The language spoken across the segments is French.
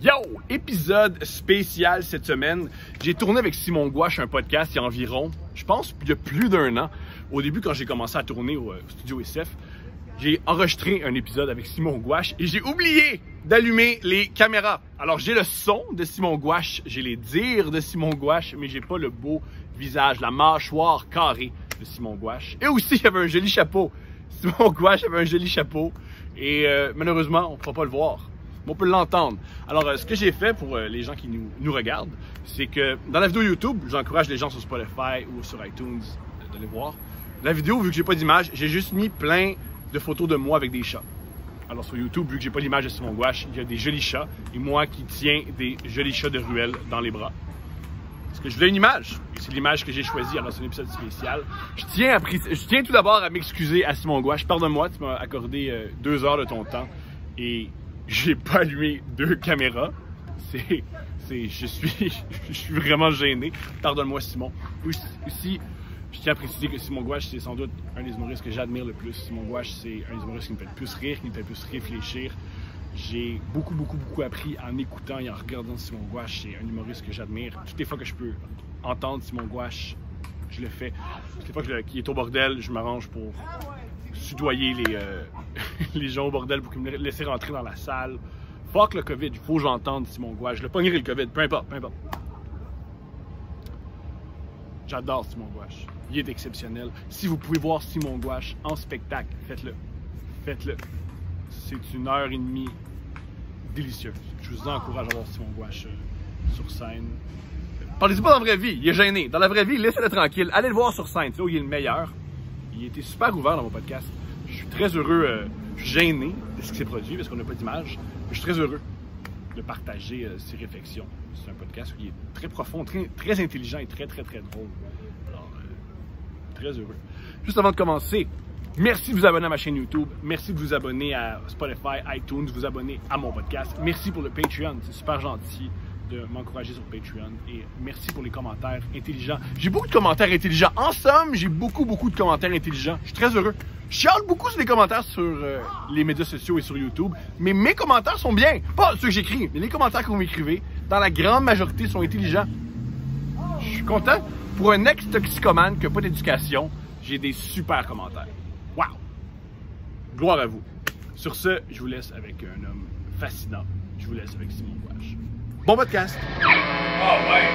Yo! Épisode spécial cette semaine. J'ai tourné avec Simon Gouache un podcast il y a environ, je pense, il y a plus d'un an. Au début, quand j'ai commencé à tourner au studio SF, j'ai enregistré un épisode avec Simon Gouache et j'ai oublié d'allumer les caméras. Alors, j'ai le son de Simon Gouache, j'ai les dires de Simon Gouache, mais j'ai pas le beau visage, la mâchoire carrée de Simon Gouache. Et aussi, il y avait un joli chapeau. Simon Gouache avait un joli chapeau et malheureusement, on ne pourra pas le voir. On peut l'entendre. Alors, ce que j'ai fait pour les gens qui nous regardent, c'est que dans la vidéo YouTube, j'encourage les gens sur Spotify ou sur iTunes d'aller voir. La vidéo, vu que j'ai pas d'image, j'ai juste mis plein de photos de moi avec des chats. Alors sur YouTube, vu que j'ai pas l'image de Simon Gouache, il y a des jolis chats et moi qui tiens des jolis chats de ruelle dans les bras. Parce que je voulais une image, et c'est l'image que j'ai choisie. Alors c'est un épisode spécial. Je tiens tout d'abord à m'excuser à Simon Gouache. Pardonne-moi, tu m'as accordé 2 heures de ton temps et j'ai pas allumé 2 caméras. Je suis vraiment gêné. Pardonne-moi, Simon. Aussi, je tiens à préciser que Simon Gouache, c'est sans doute un des humoristes que j'admire le plus. Simon Gouache, c'est un des humoristes qui me fait le plus rire, qui me fait le plus réfléchir. J'ai beaucoup appris en écoutant et en regardant Simon Gouache. C'est un humoriste que j'admire. Toutes les fois que je peux entendre Simon Gouache, je le fais. Toutes les fois qu'il est au bordel, je m'arrange pour soudoyer les gens au bordel pour qu'ils me laissent rentrer dans la salle. Fuck le COVID, il faut que j'entende Simon Gouache. Je le pognerai le COVID, peu importe. J'adore Simon Gouache. Il est exceptionnel. Si vous pouvez voir Simon Gouache en spectacle, faites-le. Faites-le. C'est 1h30 délicieuse. Je vous encourage à voir Simon Gouache sur scène. Parlez-y pas dans la vraie vie, il est gêné. Dans la vraie vie, laissez-le tranquille. Allez le voir sur scène, c'est là où il est le meilleur. Il était super ouvert dans mon podcast. Je suis très heureux, je suis gêné de ce qui s'est produit parce qu'on n'a pas d'image. Je suis très heureux de partager ses réflexions. C'est un podcast qui est très profond, très intelligent et très drôle. Alors, très heureux. Juste avant de commencer, merci de vous abonner à ma chaîne YouTube. Merci de vous abonner à Spotify, iTunes, de vous abonner à mon podcast. Merci pour le Patreon, c'est super gentil de m'encourager sur Patreon. Et merci pour les commentaires intelligents. J'ai beaucoup de commentaires intelligents. En somme, j'ai beaucoup de commentaires intelligents. Je suis très heureux. Je chiale beaucoup sur les commentaires sur les médias sociaux et sur YouTube. Mais mes commentaires sont bien. Pas ceux que j'écris, mais les commentaires que vous m'écrivez, dans la grande majorité, sont intelligents. Je suis content. Pour un ex-toxicomane qui n'a pas d'éducation, j'ai des super commentaires. Wow! Gloire à vous. Sur ce, je vous laisse avec un homme fascinant. Je vous laisse avec Simon Gouache. Bon podcast! Oh ouais!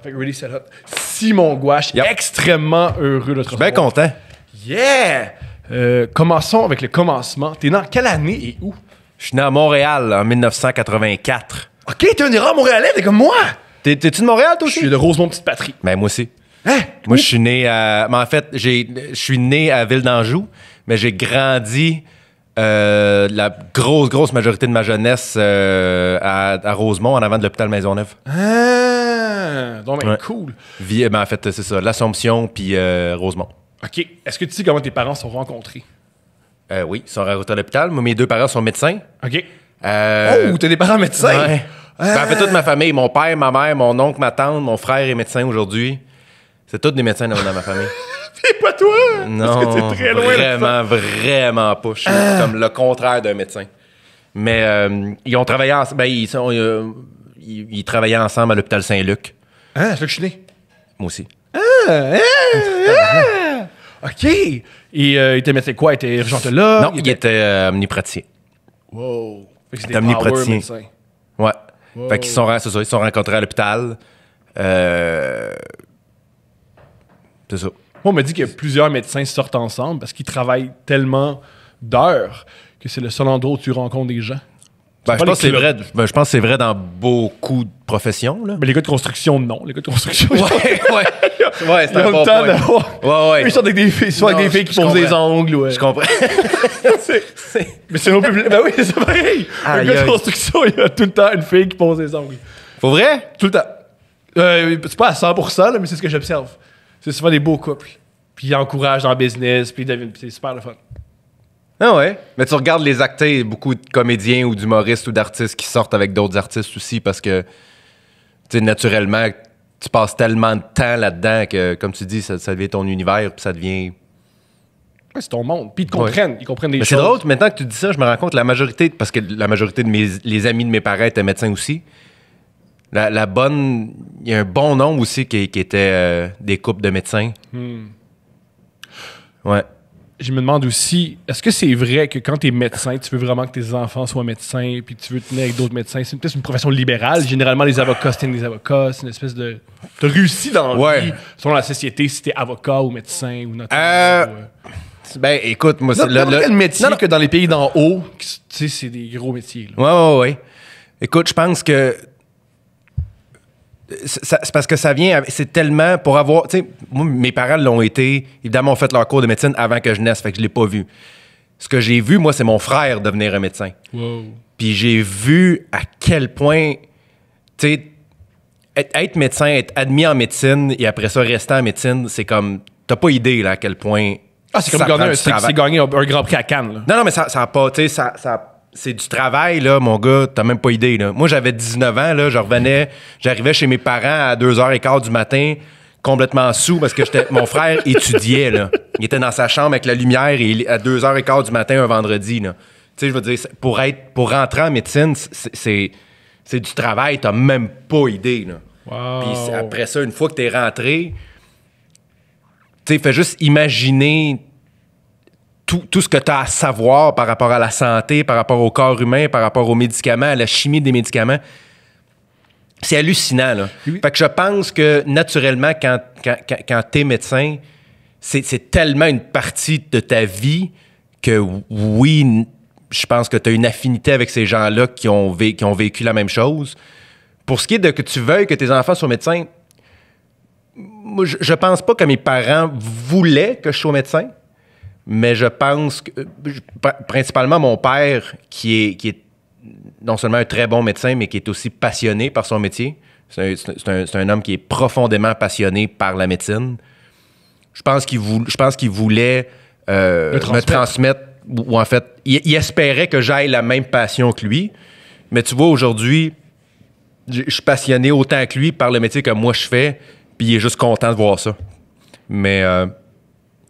Fait que ready, set up. Simon Gouache, Yep. extrêmement heureux de te recevoir. Bien content. Yeah! Commençons avec le commencement. T'es dans quelle année et où? Je suis né à Montréal en 1984. Ok, t'es un erreur montréalais, t'es comme moi! T'es-tu de Montréal, toi Je aussi? suis de Rosemont, petite patrie. Ben, moi aussi. Hein? Moi, je suis né à... Mais en fait, je suis né à Ville d'Anjou, mais j'ai grandi la grosse majorité de ma jeunesse à Rosemont, en avant de l'hôpital Maisonneuve. Ah! Donc, ben, Ouais. cool. Ben, en fait, c'est ça, l'Assomption puis Rosemont. Ok, est-ce que tu sais comment tes parents se sont rencontrés? Oui, ils sont rencontrés à l'hôpital. Moi, mes 2 parents sont médecins. Ok. Oh, t'as des parents médecins? Ouais. Ah. Ben, en fait, toute ma famille, mon père, ma mère, mon oncle, ma tante, mon frère est médecin aujourd'hui. C'est tous des médecins dans ma famille. C'est pas toi! Non, Parce que c'est très loin de ça. vraiment pas. Je suis comme le contraire d'un médecin. Mais ils ont travaillé ensemble. Ben, ils travaillaient ensemble à l'hôpital Saint-Luc. Ah, c'est là que je suis né. Moi aussi. Ok. Et il était médecin quoi? Il était urgentologue? Non, il était omnipraticien. Wow. Fait que Il était omnipraticien. médecin. Ouais. Wow. Fait qu'ils c'est ça, ils se sont rencontrés à l'hôpital. C'est ça. Moi, on m'a dit que plusieurs médecins sortent ensemble parce qu'ils travaillent tellement d'heures que c'est le seul endroit où tu rencontres des gens. Ben, je pas pense que c'est les vrai. Ben, je pense que c'est vrai dans beaucoup de professions, là. Mais les gars de construction, non. Les gars de construction, Ouais, c'est ils ont un le bon temps point. d'avoir. Ouais. Ils sortent avec des filles, soit avec Non, des filles qui je posent des comprends. ongles. Ouais. Je comprends. Mais c'est un peu plus. Ben oui, c'est pareil. Un Aïe, gars de aïe. construction, il y a tout le temps une fille qui pose des ongles. Faut vrai? Tout le temps. C'est pas à 100%, là, mais c'est ce que j'observe. C'est souvent des beaux couples. Puis ils encouragent dans le business, puis c'est super le fun. Ah ouais? Mais tu regardes les acteurs, beaucoup de comédiens ou d'humoristes ou d'artistes qui sortent avec d'autres artistes aussi parce que, tu sais, naturellement, tu passes tellement de temps là-dedans que, comme tu dis, ça devient ton univers puis ça devient... Ouais, c'est ton monde. Puis ils te comprennent. Ils comprennent des Mais choses. c'est drôle, maintenant que tu dis ça, je me rends compte, parce que la majorité de les amis de mes parents étaient médecins aussi. Il y a un bon nombre aussi qui étaient des couples de médecins. Ouais. Je me demande aussi, est-ce que c'est vrai que quand tu es médecin, tu veux vraiment que tes enfants soient médecins puis tu veux tenir avec d'autres médecins? C'est peut-être une profession libérale. Généralement, les avocats, c'est des avocats. C'est une espèce de... Tu as réussi dans la vie, selon la société, si tu es avocat ou médecin ou notaire. Ben, écoute, moi, c'est quel métier que dans les pays d'en haut, tu sais, c'est des gros métiers. Là. Ouais. Écoute, je pense que c'est parce que ça vient... C'est tellement... Pour avoir... Tu sais, moi, mes parents l'ont été... Évidemment, ont fait leur cours de médecine avant que je naisse, fait que je l'ai pas vu. Ce que j'ai vu, moi, c'est mon frère devenir un médecin. Wow. Puis j'ai vu à quel point... Tu sais, être médecin, être admis en médecine et après ça, rester en médecine, c'est comme... T'as pas idée, là, à quel point... Ah, c'est comme gagner un Grand Prix à Cannes, là. Non, mais ça a pas... Tu sais, c'est du travail, là, mon gars, t'as même pas idée, là. Moi, j'avais 19 ans, là, j'arrivais chez mes parents à 2h15 du matin, complètement sous, parce que mon frère étudiait, là. Il était dans sa chambre avec la lumière et à 2h15 du matin un vendredi, là. Tu sais, je veux dire, pour rentrer en médecine, c'est du travail, t'as même pas idée, là. Wow. Puis après ça, une fois que t'es rentré, tu sais, fais juste imaginer... Tout ce que tu as à savoir par rapport à la santé, par rapport au corps humain, par rapport aux médicaments, à la chimie des médicaments, c'est hallucinant, là. Oui. Fait que je pense que, naturellement, quand t'es médecin, c'est tellement une partie de ta vie que, oui, je pense que tu as une affinité avec ces gens-là qui ont vécu la même chose. Pour ce qui est de que tu veuilles que tes enfants soient médecins, moi, je pense pas que mes parents voulaient que je sois médecin. Mais je pense que, principalement mon père, qui est non seulement un très bon médecin, mais qui est aussi passionné par son métier. C'est un homme qui est profondément passionné par la médecine. Je pense qu'il voulait me transmettre, ou en fait, il espérait que j'aille la même passion que lui. Mais tu vois, aujourd'hui, je suis passionné autant que lui par le métier que moi je fais, puis il est juste content de voir ça. Mais...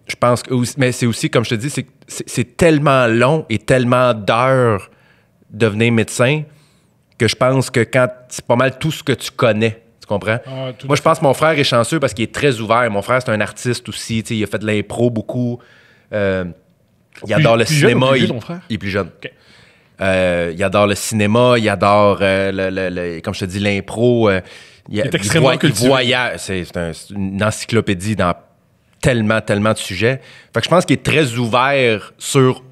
je pense que, mais c'est aussi, comme je te dis, c'est tellement long et tellement d'heures de devenir médecin que je pense que c'est pas mal tout ce que tu connais. Tu comprends? Moi, je pense que mon frère est chanceux parce qu'il est très ouvert. Mon frère, c'est un artiste aussi. Il a fait de l'impro beaucoup. Il adore le cinéma. Il est plus jeune. Okay. Il adore le cinéma. Il adore, comme je te dis, l'impro. Il est extrêmement cultivé. Voyage. C'est une encyclopédie dans tellement de sujets. Fait que je pense qu'il est très ouvert sur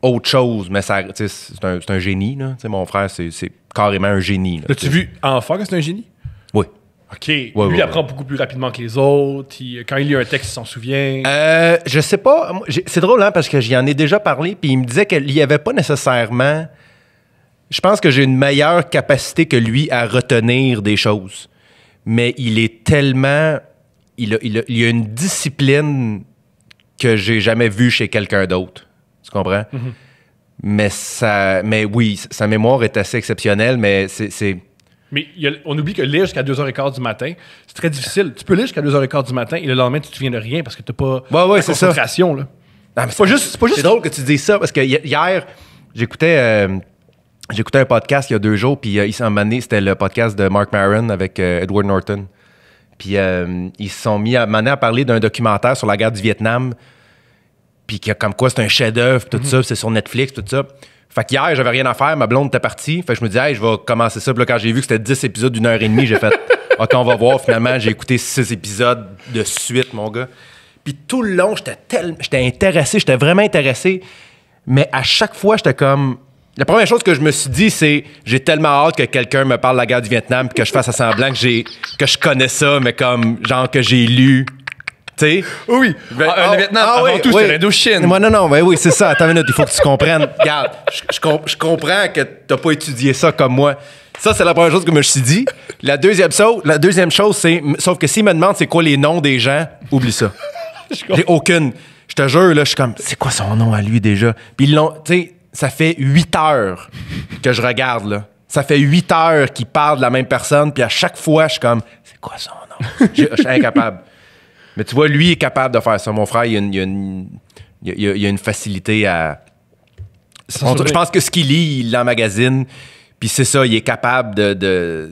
autre chose, mais c'est un génie, là. T'sais, mon frère, c'est carrément un génie. L'as-tu vu enfant que c'est un génie? Oui. OK. Lui, il apprend beaucoup plus rapidement que les autres. Quand il lit un texte, il s'en souvient. Je sais pas. C'est drôle, hein, parce que j'y en ai déjà parlé, puis il me disait qu'il n'y avait pas nécessairement... Je pense que j'ai une meilleure capacité que lui à retenir des choses. Mais il est tellement... Il a une discipline que j'ai jamais vue chez quelqu'un d'autre. Tu comprends? Mm-hmm. Mais oui, sa mémoire est assez exceptionnelle, mais c'est... Mais on oublie que lire jusqu'à 2h15 du matin, c'est très difficile. Tu peux lire jusqu'à 2h15 du matin et le lendemain, tu te souviens de rien parce que tu n'as pas la concentration. Là. Non, mais c'est pas juste... C'est drôle que tu dises ça parce que hier, j'écoutais un podcast il y a 2 jours, puis c'était le podcast de Mark Maron avec Edward Norton. Puis ils se sont mis à parler d'un documentaire sur la guerre du Vietnam, puis comme quoi c'est un chef-d'œuvre, tout ça, c'est sur Netflix, tout ça. Fait qu'hier, j'avais rien à faire, ma blonde était partie. Fait que je me disais, hey, je vais commencer ça. Puis là, quand j'ai vu que c'était 10 épisodes d'1h30, j'ai fait, OK, on va voir. Finalement, j'ai écouté 6 épisodes de suite, mon gars. Puis tout le long, j'étais intéressé, j'étais vraiment intéressé. Mais à chaque fois, j'étais comme... La première chose que je me suis dit, c'est j'ai tellement hâte que quelqu'un me parle de la guerre du Vietnam puis que je fasse semblant que je connais ça, mais comme genre que j'ai lu. Tu sais? Oui. Le Vietnam, avant tout, c'est l'Indochine. Moi, non, ben oui, c'est ça. Attends une minute, il faut que tu comprennes. Regarde, je comprends que t'as pas étudié ça comme moi. Ça, c'est la première chose que je me suis dit. La deuxième chose, c'est... Sauf que s'il me demande c'est quoi les noms des gens, oublie ça. J'ai aucune... Je te jure, là, je suis comme, c'est quoi son nom à lui déjà? Puis ils l'ont, tu sais, ça fait 8 heures que je regarde, là. Ça fait 8 heures qu'il parle de la même personne, puis à chaque fois, je suis comme, c'est quoi son nom? Je suis incapable. Mais tu vois, lui est capable de faire ça. Mon frère, il a une facilité à... Je pense que ce qu'il lit, il l'emmagasine, puis c'est ça, il est capable de...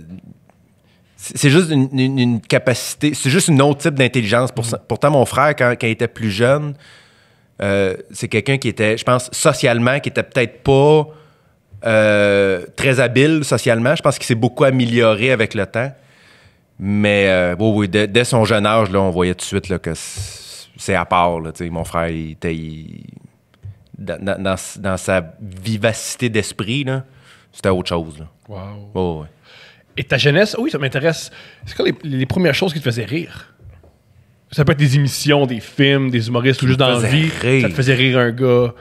C'est juste une capacité, c'est juste un autre type d'intelligence. Pourtant, mon frère, quand il était plus jeune, c'est quelqu'un qui était, je pense, socialement, qui était peut-être pas très habile socialement. Je pense qu'il s'est beaucoup amélioré avec le temps. Mais oui, dès son jeune âge, là, on voyait tout de suite là, que c'est à part. Là, mon frère, il était... Dans sa vivacité d'esprit, là, c'était autre chose. Là. Wow. Oh, ouais. Et ta jeunesse, oui, ça m'intéresse. C'est quoi les premières choses qui te faisaient rire? Ça peut être des émissions, des films, des humoristes ou juste dans la vie. Ça te faisait rire un gars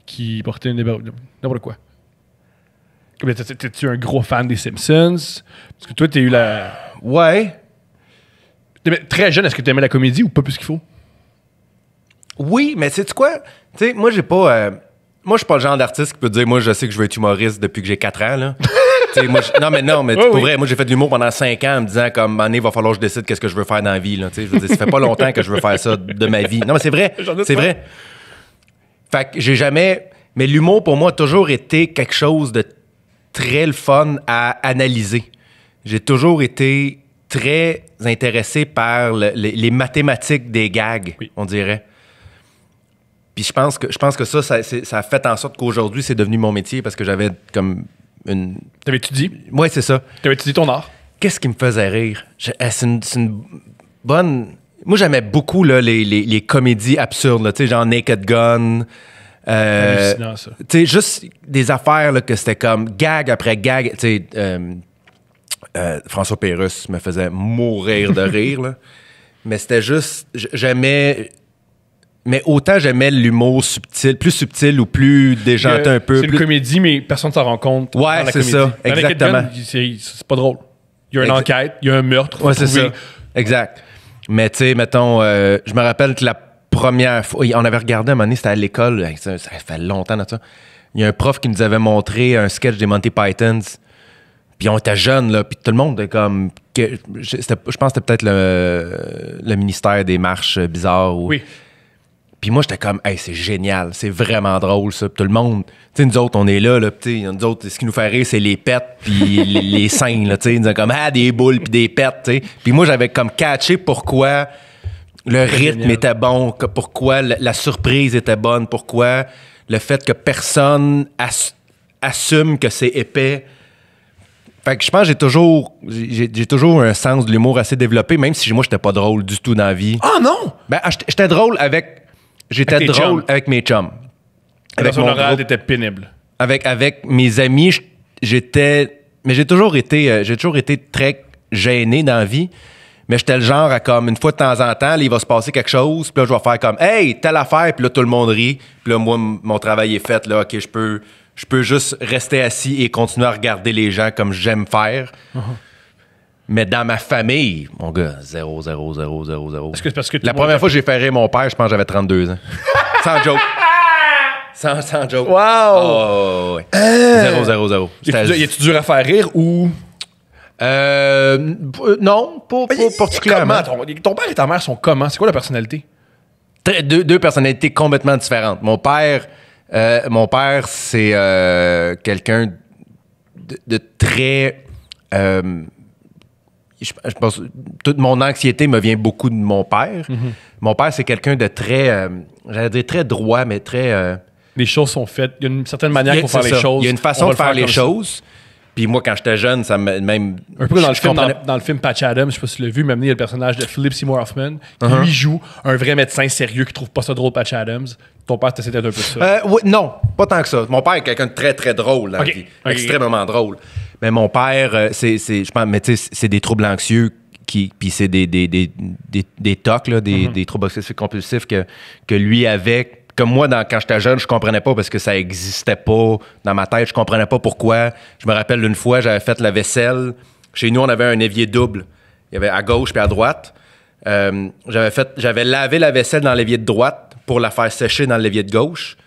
qui portait une n'importe quoi. T'es-tu un gros fan des Simpsons? Parce que toi, t'as eu la... Ouais. Très jeune, est-ce que tu aimais la comédie ou pas plus qu'il faut? Oui, mais sais-tu quoi? Tu sais, moi, j'ai pas... moi, je suis pas le genre d'artiste qui peut dire, moi, je sais que je veux être humoriste depuis que j'ai 4 ans, là. Moi, non, mais pour vrai, moi, j'ai fait de l'humour pendant 5 ans en me disant, comme, année, il va falloir que je décide qu'est-ce que je veux faire dans la vie, là. Je veux dire, ça fait pas longtemps que je veux faire ça de ma vie. Non, mais c'est vrai. C'est vrai. Fait que j'ai jamais... Mais l'humour, pour moi, a toujours été quelque chose de très le fun à analyser. J'ai toujours été très intéressé par les mathématiques des gags, on dirait. Puis je pense que ça a fait en sorte qu'aujourd'hui, c'est devenu mon métier parce que j'avais comme une... T'avais étudié? Oui, c'est ça. T'avais étudié ton art? Qu'est-ce qui me faisait rire? C'est une bonne... Moi, j'aimais beaucoup là, les comédies absurdes, là, genre Naked Gun. Hallucinant, ça. Tu sais, juste des affaires là, que c'était comme gag après gag. Tu sais, François Pérusse me faisait mourir de rire, là. Mais c'était juste... J'aimais... Mais autant j'aimais l'humour subtil, plus subtil ou plus déjanté un peu. C'est une comédie, mais personne ne s'en rend compte. Ouais, c'est ça. Exactement. C'est pas drôle. Il y a une enquête, il y a un meurtre. Ouais, c'est ça. Exact. Mais tu sais, mettons, je me rappelle que la première fois, on avait regardé un moment donné, c'était à l'école, ça fait longtemps de ça. Il y a un prof qui nous avait montré un sketch des Monty Pythons. Puis on était jeunes, là, puis tout le monde était comme... je pense que c'était peut-être le ministère des marches bizarres. Oui. Puis moi, j'étais comme, hey, c'est génial, c'est vraiment drôle, ça. Puis tout le monde, tu sais, nous autres, on est là, tu sais, nous autres, ce qui nous fait rire, c'est les pets, puis les seins, là, tu sais. Ils disaient comme, des boules, puis des pets, tu sais. Puis moi, j'avais comme catché pourquoi le rythme était bon, pourquoi la surprise était bonne, pourquoi le fait que personne assume que c'est épais. Fait que je pense que j'ai toujours un sens de l'humour assez développé, même si moi, j'étais pas drôle du tout dans la vie. Ah non! Ben, j'étais drôle J'étais drôle avec mes chums. Avec mon oral, t'étais pénible. Avec mes amis, mais j'ai toujours été très gêné dans la vie. Mais j'étais le genre à comme, une fois de temps en temps, là, il va se passer quelque chose, puis là, je vais faire comme, hey, telle affaire, puis là, tout le monde rit. Puis là, moi, mon travail est fait, là, OK, je peux juste rester assis et continuer à regarder les gens comme j'aime faire. Mais dans ma famille, mon gars, 0, 0, 0, 0, 0. Est-ce que c'est parce que la première fois que j'ai fait rire mon père, je pense que j'avais 32 ans. Sans joke. Sans joke. Wow! Oh, ouais. 0, 0, 0. Y a-tu dur à faire rire ou... Non, pas particulièrement. Ton père et ta mère sont comment? C'est quoi la personnalité? Deux personnalités complètement différentes. Mon père, c'est quelqu'un de très... je pense toute mon anxiété me vient beaucoup de mon père. Mm-hmm. Mon père, c'est quelqu'un de très... j'allais dire très droit, mais très... les choses sont faites. Il y a une certaine manière pour faire les choses. Il y a une façon de faire les choses. Puis moi, quand j'étais jeune, ça me... Même, un peu dans le film Patch Adams, je sais pas si tu l'as vu, mais il y a le personnage de Philip Seymour Hoffman qui lui joue un vrai médecin sérieux qui trouve pas ça drôle, Patch Adams. Ton père, c'était un peu ça. Oui, non, pas tant que ça. Mon père est quelqu'un de très, très drôle dans la vie. Extrêmement drôle. Mais mon père, je pense, mais tu sais, c'est des troubles anxieux puis c'est des TOC, là, des troubles obsessifs compulsifs que lui avait. Comme moi, quand j'étais jeune, je comprenais pas parce que ça existait pas dans ma tête. Je comprenais pas pourquoi. Je me rappelle d'une fois, j'avais fait la vaisselle. Chez nous, on avait un évier double. Il y avait à gauche puis à droite. J'avais lavé la vaisselle dans l'évier de droite pour la faire sécher dans le levier de gauche.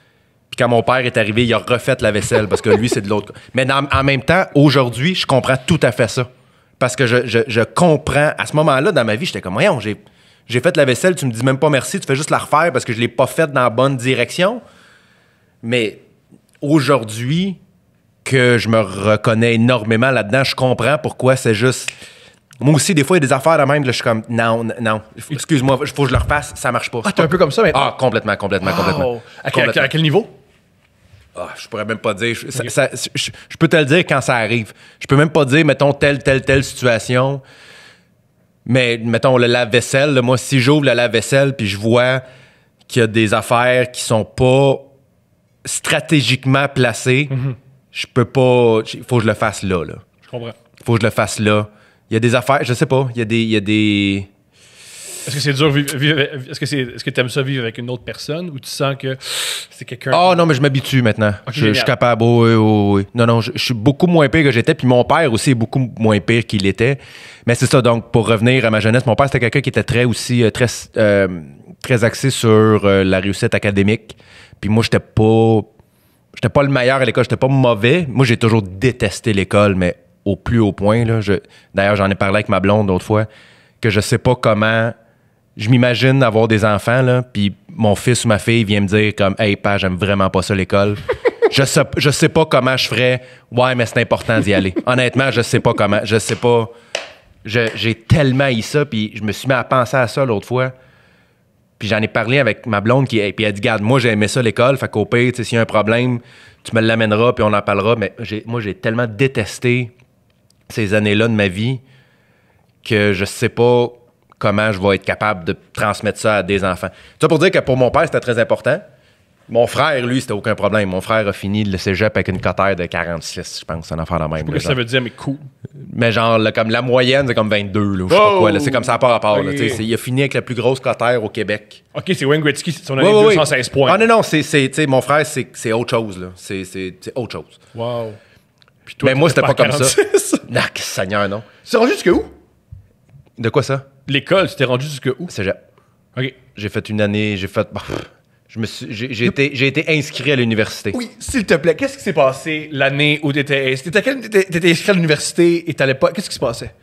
Puis quand mon père est arrivé, il a refait la vaisselle parce que lui, c'est de l'autre côté. Mais en même temps, aujourd'hui, je comprends tout à fait ça. Parce que je comprends. À ce moment-là, dans ma vie, j'étais comme, voyons, j'ai fait la vaisselle, tu me dis même pas merci, tu fais juste la refaire parce que je l'ai pas faite dans la bonne direction. Mais aujourd'hui, que je me reconnais énormément là-dedans, je comprends pourquoi c'est juste... Moi aussi, des fois, il y a des affaires de même, là, je suis comme, non, excuse-moi, il faut que je le refasse, ça marche pas. Ah, t'es un peu comme ça maintenant? Ah, complètement. À quel niveau? Ah, je pourrais même pas dire. Je peux te le dire quand ça arrive. Je peux même pas dire, mettons, telle situation. Mais, mettons, le lave-vaisselle, là, moi, si j'ouvre le lave-vaisselle puis je vois qu'il y a des affaires qui sont pas stratégiquement placées, je peux pas... Il faut que je le fasse là. Je comprends. Il faut que je le fasse là. Il y a des affaires, je sais pas, il y a des... Est-ce que c'est dur vivre est-ce que tu aimes ça vivre avec une autre personne ou tu sens que c'est quelqu'un... Ah non, mais je m'habitue maintenant. Je suis capable. Oui. Non, je suis beaucoup moins pire que j'étais. Puis mon père aussi est beaucoup moins pire qu'il était. Mais c'est ça, donc, pour revenir à ma jeunesse, mon père, c'était quelqu'un qui était très axé sur la réussite académique. Puis moi, j'étais pas le meilleur à l'école, j'étais pas mauvais. Moi, j'ai toujours détesté l'école, mais au plus haut point. Là, d'ailleurs, j'en ai parlé avec ma blonde l'autre fois, que je sais pas comment... Je m'imagine avoir des enfants, là, puis mon fils ou ma fille vient me dire comme « Hey, père, j'aime vraiment pas ça l'école. » Je sais pas comment je ferais. Ouais, mais c'est important d'y aller. Honnêtement, je sais pas comment. Je sais pas. J'ai tellement haï ça, puis je me suis mis à penser à ça l'autre fois. Puis j'en ai parlé avec ma blonde, puis elle dit « Garde, moi, j'ai aimé ça l'école, fait qu'au pire, s'il y a un problème, tu me l'amèneras, puis on en parlera. » Mais moi, j'ai tellement détesté ces années-là de ma vie que je sais pas comment je vais être capable de transmettre ça à des enfants. Ça pour dire que pour mon père, c'était très important. Mon frère, lui, c'était aucun problème. Mon frère a fini le cégep avec une cotère de 46, je pense, c'est une affaire de même. Je sais pas ce que ça veut dire, mais cool. Mais genre, comme la moyenne, c'est comme 22, là, je sais pas quoi. Là, c'est comme ça par rapport. Là, il a fini avec la plus grosse cotère au Québec. OK, c'est Wayne Gretzky, son année 216 points. Ah non, mon frère, c'est autre chose. Là. C'est autre chose. Wow. Puis toi, mais moi, c'était pas comme ça. 46. Non, Seigneur, non. C'est rendu jusqu'à où? De quoi ça? L'école, tu t'es rendu jusqu'à où? Cégep. OK. J'ai fait une année, j'ai été inscrit à l'université. Oui, s'il te plaît, qu'est-ce qui s'est passé l'année où t'étais inscrit à l'université et t'allais pas... Qu'est-ce qui se passait?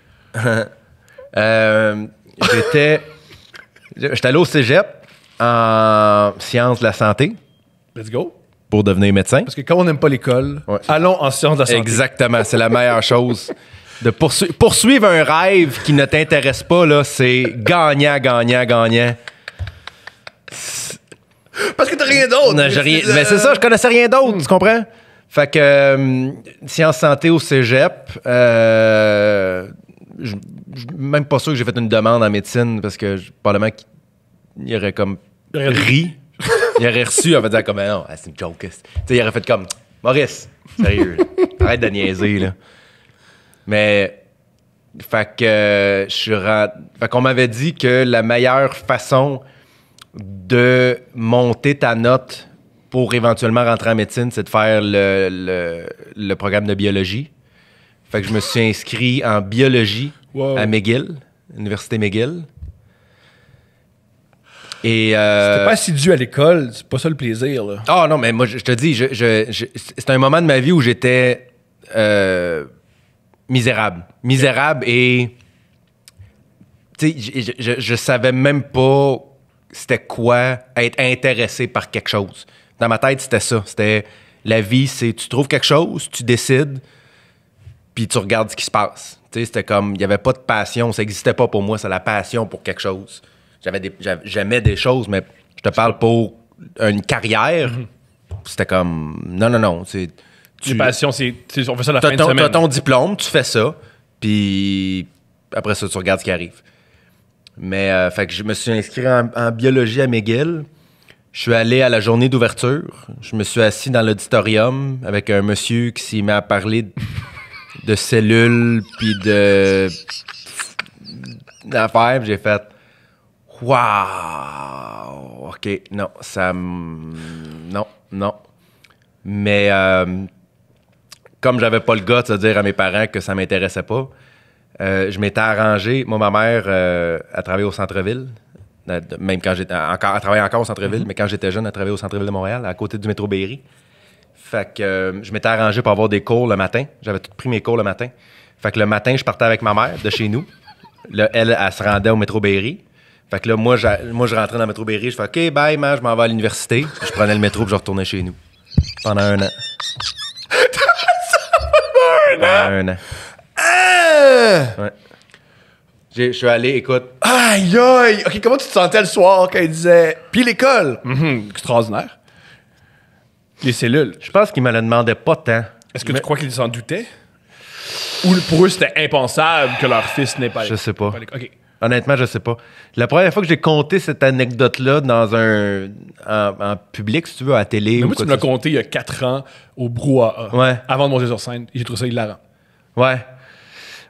J'étais allé au cégep en sciences de la santé. Let's go. Pour devenir médecin. Parce que quand on n'aime pas l'école, allons en sciences de la santé. Exactement, c'est la meilleure chose. De poursuivre un rêve qui ne t'intéresse pas, là, c'est gagnant. Parce que t'as rien d'autre. Mais c'est ça, je connaissais rien d'autre, tu comprends? Fait que sciences santé au cégep, même pas sûr que j'ai fait une demande en médecine parce que probablement qu'il aurait comme ri. Il aurait reçu, on va dire comme, non, c'est une joke. Tu sais, il aurait fait comme, Maurice, sérieux, arrête de niaiser, là. Mais, fait qu'on m'avait dit que la meilleure façon de monter ta note pour éventuellement rentrer en médecine, c'est de faire le programme de biologie. Fait que je me suis inscrit en biologie à McGill, Université McGill. Et c'était pas assidu à l'école, c'est pas ça le plaisir, là. Ah non, mais moi, je te dis, c'est un moment de ma vie où j'étais misérable. Misérable et... Tu sais, je savais même pas c'était quoi être intéressé par quelque chose. Dans ma tête, c'était ça. C'était la vie, c'est tu trouves quelque chose, tu décides, puis tu regardes ce qui se passe. Tu sais, c'était comme, il n'y avait pas de passion, ça n'existait pas pour moi, c'est la passion pour quelque chose. J'aimais des choses, mais je te parle pour une carrière. C'était comme, non. Une passion, on fait ça la fin de semaine. T'as ton diplôme, tu fais ça, puis après ça, tu regardes ce qui arrive. Mais, fait que je me suis inscrit en biologie à McGill. Je suis allé à la journée d'ouverture. Je me suis assis dans l'auditorium avec un monsieur qui s'y met à parler de cellules, puis d'affaires. Puis j'ai fait « Wow! OK, non, non. » Mais comme j'avais pas le gars de dire à mes parents que ça m'intéressait pas, je m'étais arrangé. Moi, ma mère, elle travaillait au centre-ville Même quand j'étais encore, à travailler encore au centre-ville, mais quand j'étais jeune, à travailler au centre-ville de Montréal, à côté du métro Berry. Fait que je m'étais arrangé pour avoir des cours le matin. J'avais tout pris mes cours le matin. Fait que le matin, je partais avec ma mère de chez nous. Là, elle se rendait au métro Berry. Fait que là, moi, je rentrais dans le métro Berry. Je fais OK, bye, man, je m'en vais à l'université. Je prenais le métro et je retournais chez nous. Pendant 1 an. Pendant un an. Ouais. Je suis allé, écoute. Aïe, aïe! OK, comment tu te sentais le soir quand il disait... Puis l'école? Extraordinaire. Les cellules. Je pense qu'ils me le demandaient pas tant. Est-ce que tu crois qu'ils s'en doutaient? Ou pour eux, c'était impensable que leur fils n'ait pas... Je sais pas. OK. Honnêtement, je sais pas. La première fois que j'ai conté cette anecdote-là dans en public, si tu veux, à la télé. Mais ou moi, tu me l'as conté il y a 4 ans au brouhaha. Ouais. Avant de monter sur scène. J'ai trouvé ça hilarant. Ouais.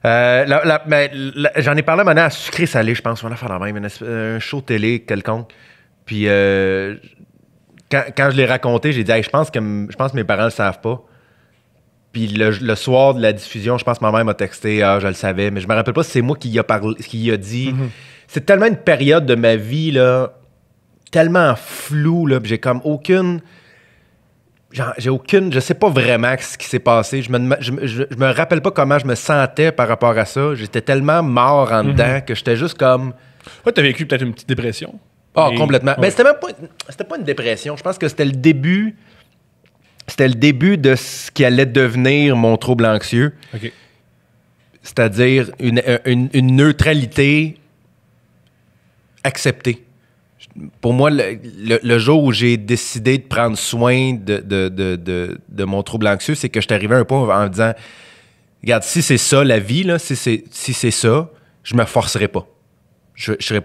J'en ai parlé maintenant à Sucré Salé, je pense. On a fait la même. Un show télé quelconque. Puis quand je l'ai raconté, j'ai dit hey, je pense que mes parents le savent pas. Puis le soir de la diffusion, je pense que ma mère m'a texté, je le savais, mais je me rappelle pas si c'est moi qui y a parlé, qui y a dit. Mm-hmm. C'est tellement une période de ma vie, là, tellement floue, là, j'ai comme aucune... je sais pas vraiment ce qui s'est passé. Je me rappelle pas comment je me sentais par rapport à ça. J'étais tellement mort en dedans que j'étais juste comme... Ouais, t'as vécu peut-être une petite dépression. Complètement. Ouais. Mais c'était pas une dépression. Je pense que c'était le début... C'était le début de ce qui allait devenir mon trouble anxieux. Okay. C'est-à-dire une neutralité acceptée. Pour moi, le jour où j'ai décidé de prendre soin de mon trouble anxieux, c'est que je suis arrivé à un point en me disant regarde, si c'est ça la vie, là, si c'est ça, je me forcerai pas. J'étais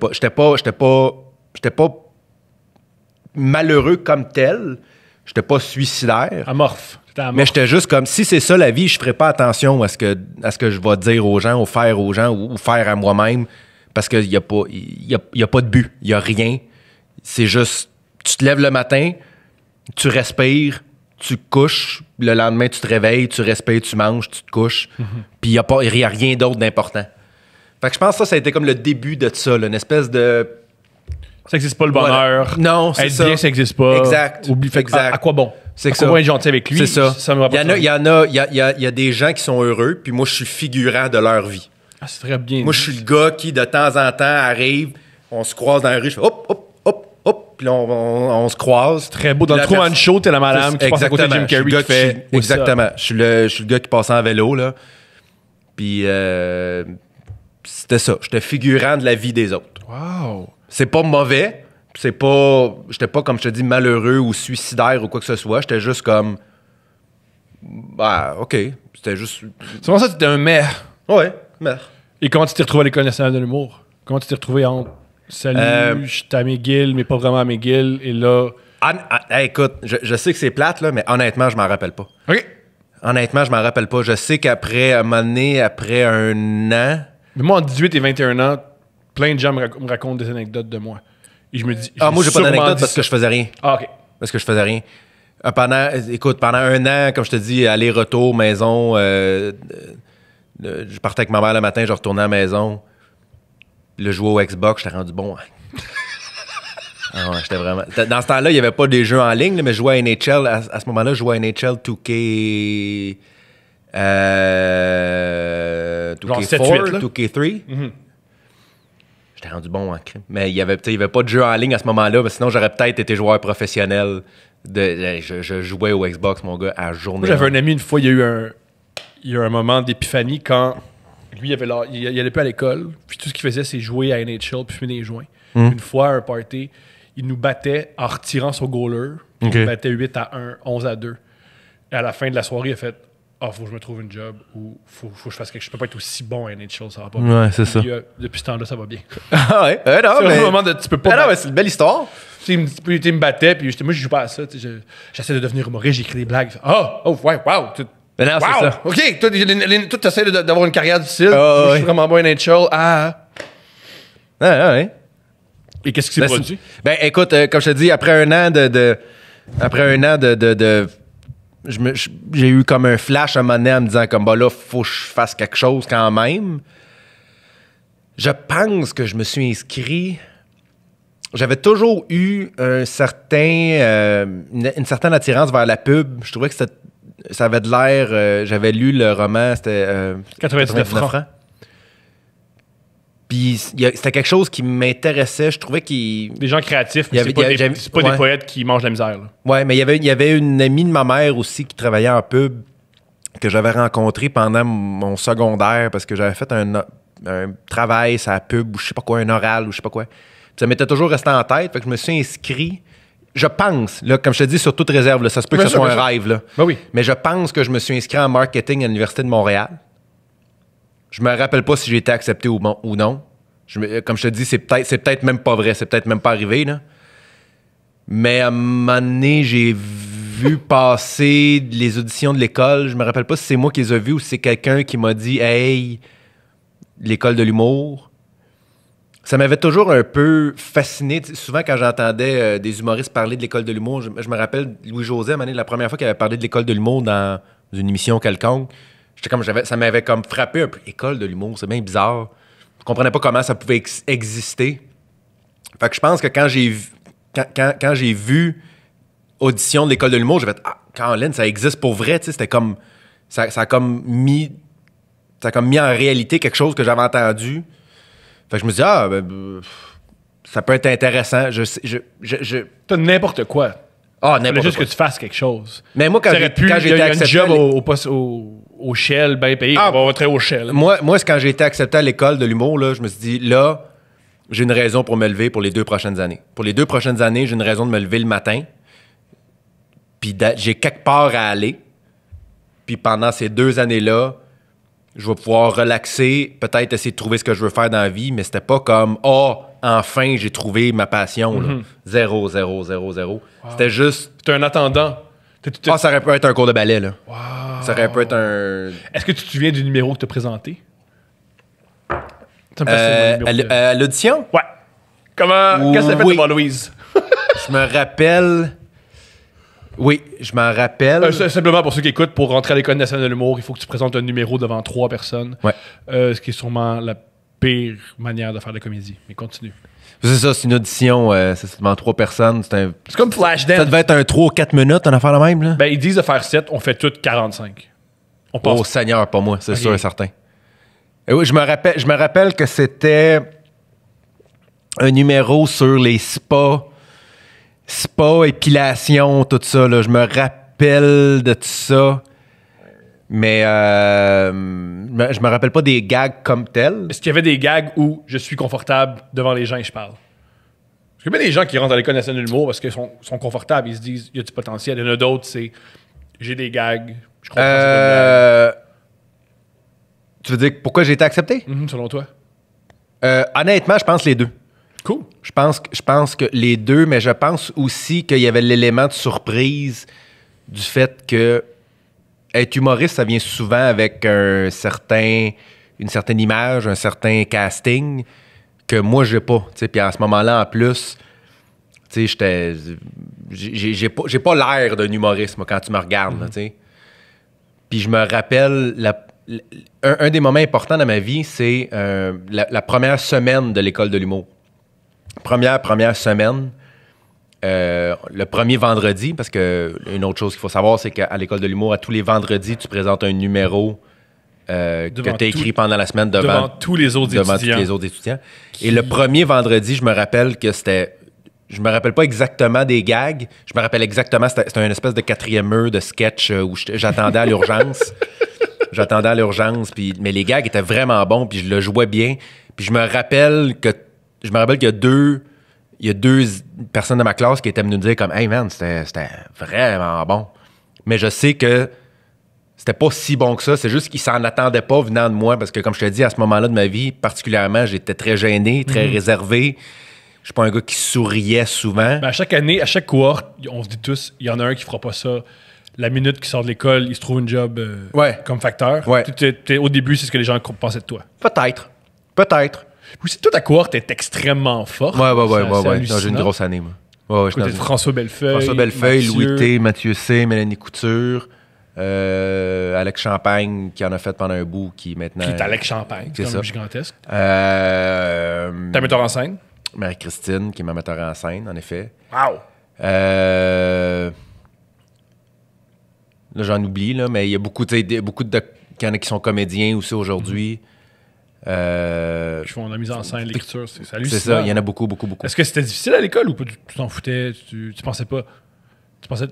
pas malheureux comme tel. J'étais pas suicidaire. Amorphe. Mais j'étais juste comme, si c'est ça la vie, je ferais pas attention à ce que je vais dire aux gens, ou faire aux gens, ou faire à moi-même, parce qu'il y a pas de but, il y a rien. C'est juste, tu te lèves le matin, tu respires, tu te couches, le lendemain tu te réveilles, tu respires, tu manges, tu te couches, puis il y a rien d'autre d'important. Fait que je pense que ça a été comme le début de ça, là, une espèce de... Ça n'existe pas le bonheur. Voilà. Non, c'est être ça. Bien, ça n'existe pas. Exact. Oublie. Exact. À quoi bon? C'est à quoi bon être gentil avec lui? C'est ça. Ça me va pas. Il y a des gens qui sont heureux, puis moi, je suis figurant de leur vie. Ah, c'est très bien. Moi, je suis le gars qui, de temps en temps, arrive, on se croise dans la rue, je fais hop, hop, hop, hop, puis on se croise. Très beau. Dans le Truman Show, t'es la madame qui passe à côté de Jim Carrey qui fait... Exactement. Je suis le gars qui passe en vélo, là. Puis c'était ça. J'étais figurant de la vie des autres. Wow. C'est pas mauvais. J'étais pas, comme je te dis, malheureux ou suicidaire ou quoi que ce soit. J'étais juste comme... Bah, OK. C'était juste... C'est pour ça que t'étais un maire. Ouais, maire. Et comment tu t'es retrouvé à l'École nationale de l'humour? Comment tu t'es retrouvé entre... Salut, je suis à McGill, mais pas vraiment à McGill, et là... Écoute, je sais que c'est plate, là, mais honnêtement, je m'en rappelle pas. OK. Honnêtement, je m'en rappelle pas. Je sais qu'après, à un moment donné, après 1 an... Mais moi, en 18 et 21 ans, plein de gens me racontent des anecdotes de moi. Et je me dis... moi, j'ai pas d'anecdote parce que je faisais rien. Ah, OK. Parce que je faisais rien. Pendant 1 an, comme je te dis, aller-retour, maison, je partais avec ma mère le matin, je retournais à la maison. Le jouer au Xbox, j'étais rendu bon. Ah ouais, j'étais vraiment... Dans ce temps-là, il n'y avait pas des jeux en ligne, là, mais je jouais à NHL. À ce moment-là, je jouais à NHL 2K... 2K4, 2K3. Mm-hmm. J'étais rendu bon en crime. Mais il n'y avait pas de jeu en ligne à ce moment-là. Mais sinon, j'aurais peut-être été joueur professionnel. Je jouais au Xbox, mon gars, à journée. Moi, j'avais un ami, une fois, il y a eu un moment d'épiphanie quand lui, il allait plus à l'école. Puis tout ce qu'il faisait, c'est jouer à NHL puis fumer des joints. Une fois, à un party, il nous battait en retirant son goaler. Puis il nous battait 8-1, 11-2. Et à la fin de la soirée, il a fait faut que je me trouve une job ou faut que je fasse quelque chose. Je peux pas être aussi bon à NHL, ça va pas bien. Ouais, c'est ça. Depuis ce temps-là, ça va bien. Ah ouais? Non, c'est mais... un moment de tu peux pas. Non, mais c'est une belle histoire. Il me battait, puis moi, je joue pas à ça. J'essaie de devenir humoriste, j'écris des blagues. Ouais, wow! Mais non, c'est ça. OK, toi, tu essaies d'avoir une carrière difficile. Moi, je suis vraiment bon à NHL. Ouais. Et qu'est-ce qui s'est produit? Ben, écoute, comme je te dis, après un an j'ai eu comme un flash à un moment donné en me disant comme, là, faut que je fasse quelque chose quand même. Je pense que je me suis inscrit j'avais toujours eu une certaine attirance vers la pub. Je trouvais que ça avait de l'air... j'avais lu le roman, c'était 99 francs. Puis c'était quelque chose qui m'intéressait. Je trouvais qu'il... Des gens créatifs, mais c'est pas des poètes qui mangent la misère. Là. Ouais, mais il y avait une amie de ma mère aussi qui travaillait en pub que j'avais rencontrée pendant mon secondaire parce que j'avais fait un travail sur la pub ou je sais pas quoi, un oral ou je sais pas quoi. Puis ça m'était toujours resté en tête. Fait que je me suis inscrit. Je pense, là, comme je te dis, sur toute réserve, là, ça se peut que ce soit un rêve. Là. Ben oui. Mais je pense que je me suis inscrit en marketing à l'Université de Montréal. Je me rappelle pas si j'ai été accepté ou non. Comme je te dis, c'est peut-être même pas vrai. C'est peut-être même pas arrivé. Là. Mais à un moment donné, j'ai vu passer les auditions de l'école. Je me rappelle pas si c'est moi qui les ai vues ou si c'est quelqu'un qui m'a dit « Hey, l'école de l'humour ». Ça m'avait toujours un peu fasciné. Souvent, quand j'entendais des humoristes parler de l'école de l'humour, je me rappelle Louis-José, à un moment donné, la première fois qu'il avait parlé de l'école de l'humour dans une émission quelconque, ça m'avait comme frappé un peu. École de l'humour, c'est bien bizarre. Je comprenais pas comment ça pouvait exister. Fait que je pense que quand j'ai vu audition de l'école de l'humour, j'ai fait « Ah, Caroline, ça existe pour vrai. » C'était comme... Ça a comme mis en réalité quelque chose que j'avais entendu. Fait que je me dis, ça peut être intéressant. T'as n'importe quoi. Ah, n'importe quoi. Juste que tu fasses quelque chose. Mais moi, quand j'ai été accepté... Il y a un job au Shell, bien payé. On va très au Shell. Moi, quand j'ai été accepté à l'école de l'humour, là, je me suis dit, là, j'ai une raison pour me lever pour les 2 prochaines années. Pour les 2 prochaines années, j'ai une raison de me lever le matin. Puis j'ai quelque part à aller. Puis pendant ces 2 années-là, je vais pouvoir relaxer, peut-être essayer de trouver ce que je veux faire dans la vie, mais c'était pas comme « enfin, j'ai trouvé ma passion. Là. » 0, 0, 0, 0. Wow. C'était juste... T'es un attendant. ça aurait pu être un cours de ballet, là. Wow. Ça aurait pu être un... Est-ce que tu te souviens du numéro que tu as présenté? À l'audition? Ouais. Qu'est-ce que ça fait devant Louise? Je me rappelle... Oui, je m'en rappelle. Simplement pour ceux qui écoutent, pour rentrer à l'École nationale de l'humour, il faut que tu présentes un numéro devant 3 personnes. Ouais. Ce qui est sûrement la pire manière de faire de la comédie. Mais continue. C'est ça, c'est une audition. C'est devant 3 personnes. C'est comme Flashdance. Ça devait être un 3 ou 4 minutes, une affaire la même. Là. Ben, ils disent de faire 7, on fait toutes 45. On passe. Oh Seigneur, pas moi, c'est sûr et certain. Et oui, je me rappelle que c'était un numéro sur les spas, épilation, tout ça. Là. Je me rappelle de tout ça. Mais je me rappelle pas des gags comme tels. Est-ce qu'il y avait des gags où je suis confortable devant les gens et je parle? Parce qu'il y a bien des gens qui rentrent à l'École nationale de l'humour parce qu'ils sont confortables. Ils se disent, il y a du potentiel. Il y en a d'autres, c'est, j'ai des gags. Je comprends c'est Tu veux dire pourquoi j'ai été accepté? selon toi? Honnêtement, je pense les deux. Cool. Je pense que les deux, mais je pense aussi qu'il y avait l'élément de surprise du fait que être humoriste, ça vient souvent avec une certaine image, un certain casting que moi, j'ai pas. Puis à ce moment-là, en plus, j'ai pas l'air d'un humoriste, moi, quand tu me regardes. Là, puis je me rappelle, un des moments importants dans ma vie, c'est la première semaine de l'école de l'humour. Première semaine, le premier vendredi, parce que une autre chose qu'il faut savoir, c'est qu'à l'école de l'humour, à tous les vendredis, tu présentes un numéro que tu as écrit pendant la semaine devant tous les autres étudiants. Et le premier vendredi, je me rappelle que c'était... Je me rappelle pas exactement des gags. Je me rappelle exactement, c'était une espèce de 4e heure de sketch où j'attendais à l'urgence. Mais les gags étaient vraiment bons, puis je le jouais bien. Puis je me rappelle qu'il y a deux personnes de ma classe qui étaient venues me dire comme « Hey man, c'était vraiment bon. » Mais je sais que c'était pas si bon que ça. C'est juste qu'ils s'en attendaient pas venant de moi parce que, comme je te dis, à ce moment-là de ma vie, particulièrement, j'étais très gêné, très réservé. Je suis pas un gars qui souriait souvent. Ben à chaque année, à chaque cohorte, on se dit tous, il y en a un qui fera pas ça. La minute qu'il sort de l'école, il se trouve une job comme facteur. Ouais. Au début, c'est ce que les gens pensaient de toi. Peut-être. Aussi, toute ta cohorte est extrêmement forte. Ouais. J'ai une grosse année, moi. Ouais, côté de François Bellefeuille, Louis T, Mathieu C, Mélanie Couture, Alex Champagne, qui en a fait pendant un bout, qui maintenant... Qui est Alex Champagne, c'est ça. gigantesque. T'as metteur en scène? Marie-Christine, qui est ma metteur en scène, en effet. Wow! Là, j'en oublie, là, mais il y a beaucoup de... Il y en a qui sont comédiens aussi aujourd'hui. Qui font la mise en scène, l'écriture, c'est hallucinant. C'est ça, il y en a beaucoup. Est-ce que c'était difficile à l'école ou pas? Tu t'en foutais? Tu pensais pas?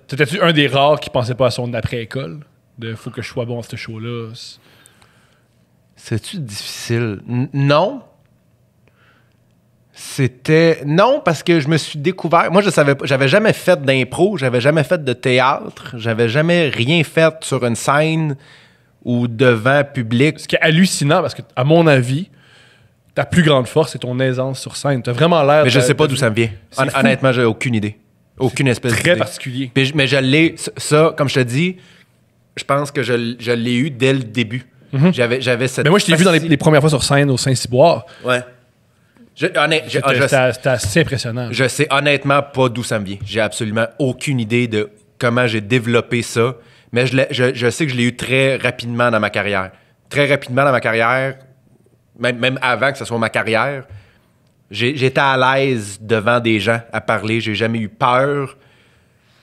T'étais-tu un des rares qui pensait pas à son après-école? Faut que je sois bon à ce show-là? C'est-tu difficile? Non. Non, parce que je me suis découvert... Moi, je savais pas... J'avais jamais fait d'impro, j'avais jamais fait de théâtre, j'avais jamais rien fait sur une scène ou devant public. Ce qui est hallucinant, parce que, à mon avis, ta plus grande force, c'est ton aisance sur scène. T'as vraiment l'air... Mais je sais pas d'où ça me vient. Honnêtement, j'ai aucune idée. Aucune espèce d'idée. Très particulier. Mais je l'ai... Ça, comme je te dis, je pense que je l'ai eu dès le début. J'avais cette... Mais moi, je t'ai vu dans les premières fois sur scène au Saint-Cyboire. Ouais. C'était assez impressionnant. Je sais honnêtement pas d'où ça me vient. J'ai absolument aucune idée de comment j'ai développé ça. Mais je sais que je l'ai eu très rapidement dans ma carrière. Très rapidement dans ma carrière, même avant que ce soit ma carrière, j'étais à l'aise devant des gens à parler. J'ai jamais eu peur.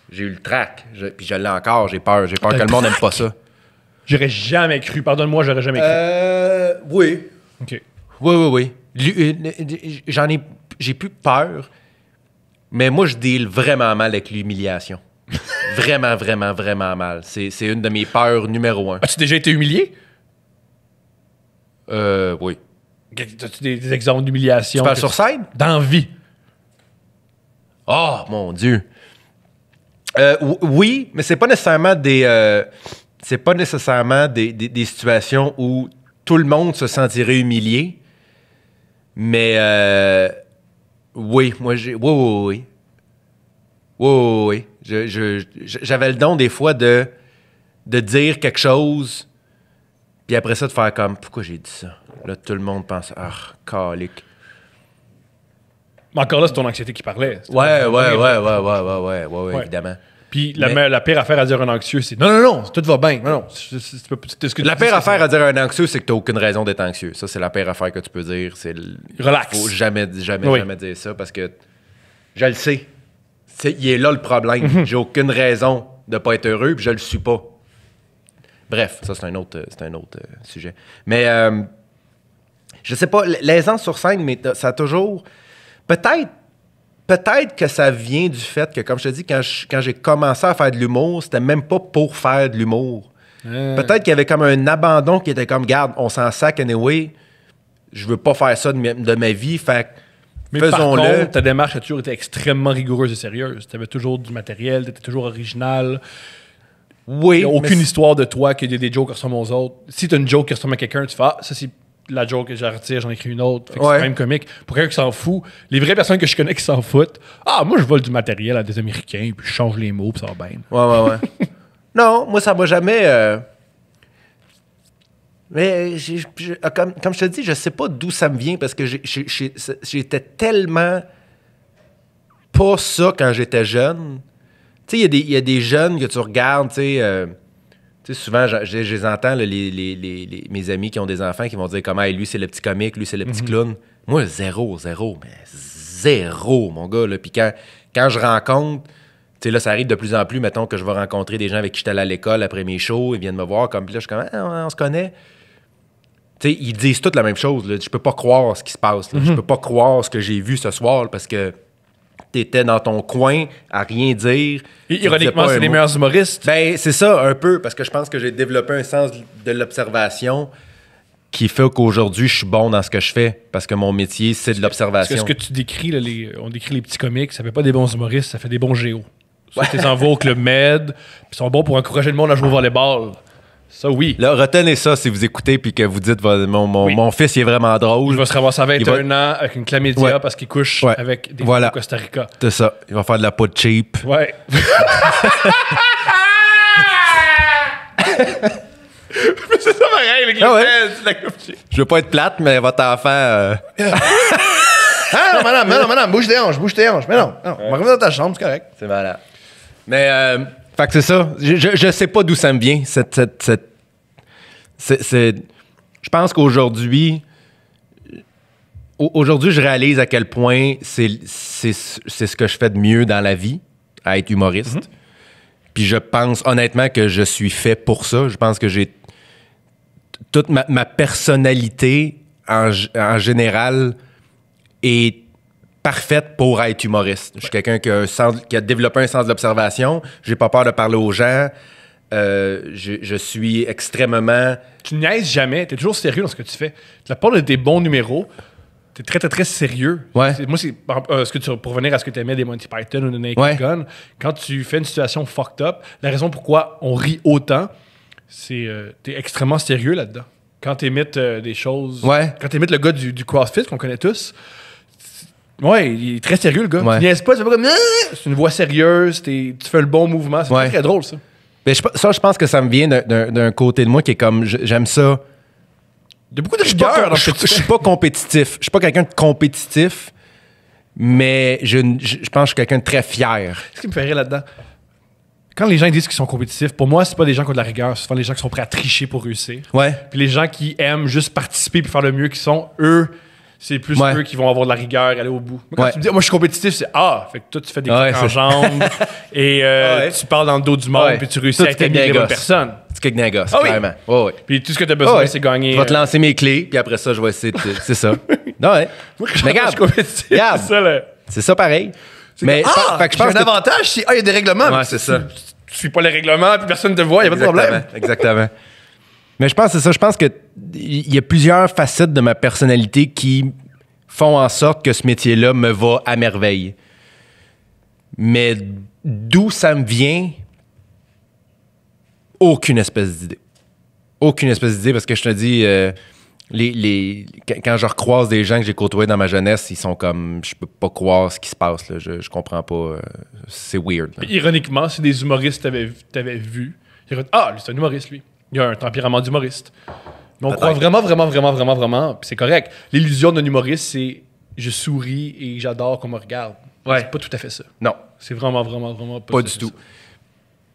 J'ai eu le trac. Puis je l'ai encore. J'ai peur. J'ai peur que le monde n'aime pas ça. J'aurais jamais cru. Pardonne-moi, j'aurais jamais cru. Oui. OK. Oui. J'ai plus peur, mais moi, je deal vraiment mal avec l'humiliation. Vraiment, vraiment, vraiment mal. C'est une de mes peurs numéro 1. As-tu déjà été humilié? Oui. As-tu des exemples d'humiliation? Tu parles sur scène? Dans la vie. Oh, mon Dieu. Oui, mais c'est pas nécessairement des situations où tout le monde se sentirait humilié. Mais oui, moi j'ai. Oui. J'avais le don des fois de dire quelque chose, puis après ça de faire comme pourquoi j'ai dit ça? Là, tout le monde pense calique. Mais encore là, c'est ton anxiété qui parlait. Ouais, évidemment. Puis la pire affaire à dire à un anxieux, c'est non, tout va bien. Non, la pire affaire à dire à un anxieux, c'est que tu n'as aucune raison d'être anxieux. Ça, c'est la pire affaire que tu peux dire. Relax. Faut jamais dire ça parce que je le sais. Il est là le problème. J'ai aucune raison de ne pas être heureux puis je le suis pas. Bref, ça, c'est un autre sujet. Mais je sais pas, l'aisance sur scène, mais ça a toujours... Peut-être que ça vient du fait que, comme je te dis, quand j'ai commencé à faire de l'humour, c'était même pas pour faire de l'humour. Peut-être qu'il y avait comme un abandon qui était comme, garde, on s'en sac anyway, je veux pas faire ça de ma vie, fait faisons-le. Par contre, ta démarche a toujours été extrêmement rigoureuse et sérieuse. Tu avais toujours du matériel, tu étais toujours original. Oui. Il n'y a aucune histoire de toi qu'il y a des jokes qui ressemblent aux autres. Si tu as une joke qui ressemble à quelqu'un, tu fais ça c'est la joke que je retire, j'en écris une autre. Fait que c'est quand même comique. Pour quelqu'un qui s'en fout, les vraies personnes que je connais qui s'en foutent, moi je vole du matériel à des Américains, puis je change les mots, puis ça va bien. Ouais. Non, moi ça m'a jamais. Mais comme je te dis, je sais pas d'où ça me vient parce que j'étais tellement pas ça quand j'étais jeune. Tu sais, il y a des jeunes que tu regardes, tu sais. Tu sais, souvent, je les entends, là, mes amis qui ont des enfants qui vont dire comment lui, c'est le petit comique, lui, c'est le petit clown. Moi, zéro, mon gars. Là. Puis quand je rencontre, tu sais, là, ça arrive de plus en plus, mettons, que je vais rencontrer des gens avec qui j'étais allé à l'école après mes shows, ils viennent me voir, comme, puis là, je suis comme, on se connaît. Tu sais, ils disent toutes la même chose. Là. Je peux pas croire ce qui se passe. Là. Je peux pas croire ce que j'ai vu ce soir, là, parce que t'étais dans ton coin à rien dire. Et ironiquement, c'est les meilleurs humoristes. Ben, c'est ça, un peu, parce que je pense que j'ai développé un sens de l'observation qui fait qu'aujourd'hui, je suis bon dans ce que je fais, parce que mon métier, c'est de l'observation. Parce que ce que tu décris, là, on décrit les petits comiques, ça fait pas des bons humoristes, ça fait des bons géos. Ça, tu les envoies au Club Med, puis ils sont bons pour encourager le monde à jouer au volleyball. Ça, oui. Là, retenez ça si vous écoutez puis que vous dites mon fils, il est vraiment drôle. Il va se ramasser à 21 ans avec une chlamydia parce qu'il couche avec des filles au Costa Rica. C'est ça. Il va faire de la peau de cheap. Ouais. C'est ça pareil, les Je veux pas être plate, mais votre enfant... non, madame, bouge tes hanches. Mais non, on va revenir dans ta chambre, c'est correct. C'est malade. Mais... fait que c'est ça. Je sais pas d'où ça me vient. Je pense qu'aujourd'hui, aujourd'hui, je réalise à quel point c'est ce que je fais de mieux dans la vie, à être humoriste. Puis je pense honnêtement que je suis fait pour ça. Je pense que j'ai toute ma personnalité en général est parfaite pour être humoriste. Je suis quelqu'un qui a développé un sens de l'observation. J'ai pas peur de parler aux gens. Je suis extrêmement... Tu niaises jamais. T'es toujours sérieux dans ce que tu fais. La part de tes bons numéros, t'es très, très, très sérieux. Ouais. Moi, pour revenir à ce que tu aimais des Monty Python ou de Naked Gun, quand tu fais une situation fucked up, la raison pourquoi on rit autant, c'est t'es extrêmement sérieux là-dedans. Quand t'émites des choses... Ouais. Quand t'émites le gars du CrossFit qu'on connaît tous... Ouais, il est très sérieux, le gars. Ouais. Tu niaises pas, c'est pas comme... C'est une voix sérieuse, tu fais le bon mouvement. C'est très, très drôle, ça. Mais je pense que ça me vient d'un côté de moi qui est comme... J'aime ça. Il y a beaucoup de rigueur dans ce que tu Je suis pas compétitif. Je suis pas quelqu'un de compétitif, mais je pense que je suis quelqu'un de très fier. Ce qui me fait rire là-dedans, quand les gens disent qu'ils sont compétitifs, pour moi, c'est pas des gens qui ont de la rigueur, c'est souvent les gens qui sont prêts à tricher pour réussir. Ouais. Puis les gens qui aiment juste participer puis faire le mieux qu'ils sont, eux, c'est plus eux qui vont avoir de la rigueur, aller au bout. Moi, quand tu me dis, moi, je suis compétitif, c'est fait que toi, tu fais des clics en jambes et tu parles dans le dos du monde puis tu réussis à établir les bonnes personnes. C'est quelqu'un d'un gosse, clairement. Ouais. Puis tout ce que tu as besoin, c'est gagner. Je vais te lancer mes clés, puis après ça, je vais essayer de... C'est ça. Ouais. Moi, quand je suis compétitif, regarde, c'est ça, là. C'est ça pareil. Mais fait que je pense un avantage, c'est il y a des règlements. Ouais, c'est ça. Tu suis pas les règlements, puis personne te voit, il n'y a pas de problème. Exactement. Mais je pense que c'est ça. Je pense qu'il y a plusieurs facettes de ma personnalité qui font en sorte que ce métier-là me va à merveille. Mais d'où ça me vient, aucune espèce d'idée. Aucune espèce d'idée, parce que je te dis, quand je recroise des gens que j'ai côtoyés dans ma jeunesse, ils sont comme, je peux pas croire ce qui se passe, là. Je comprends pas. C'est weird. Ironiquement, si des humoristes t'avaient vu, ils diraient, lui, c'est un humoriste, lui. Il a un tempérament d'humoriste. Mais on croit vraiment, puis c'est correct. L'illusion d'un humoriste, c'est je souris et j'adore qu'on me regarde. Ouais. C'est pas tout à fait ça. Non. C'est vraiment pas du tout.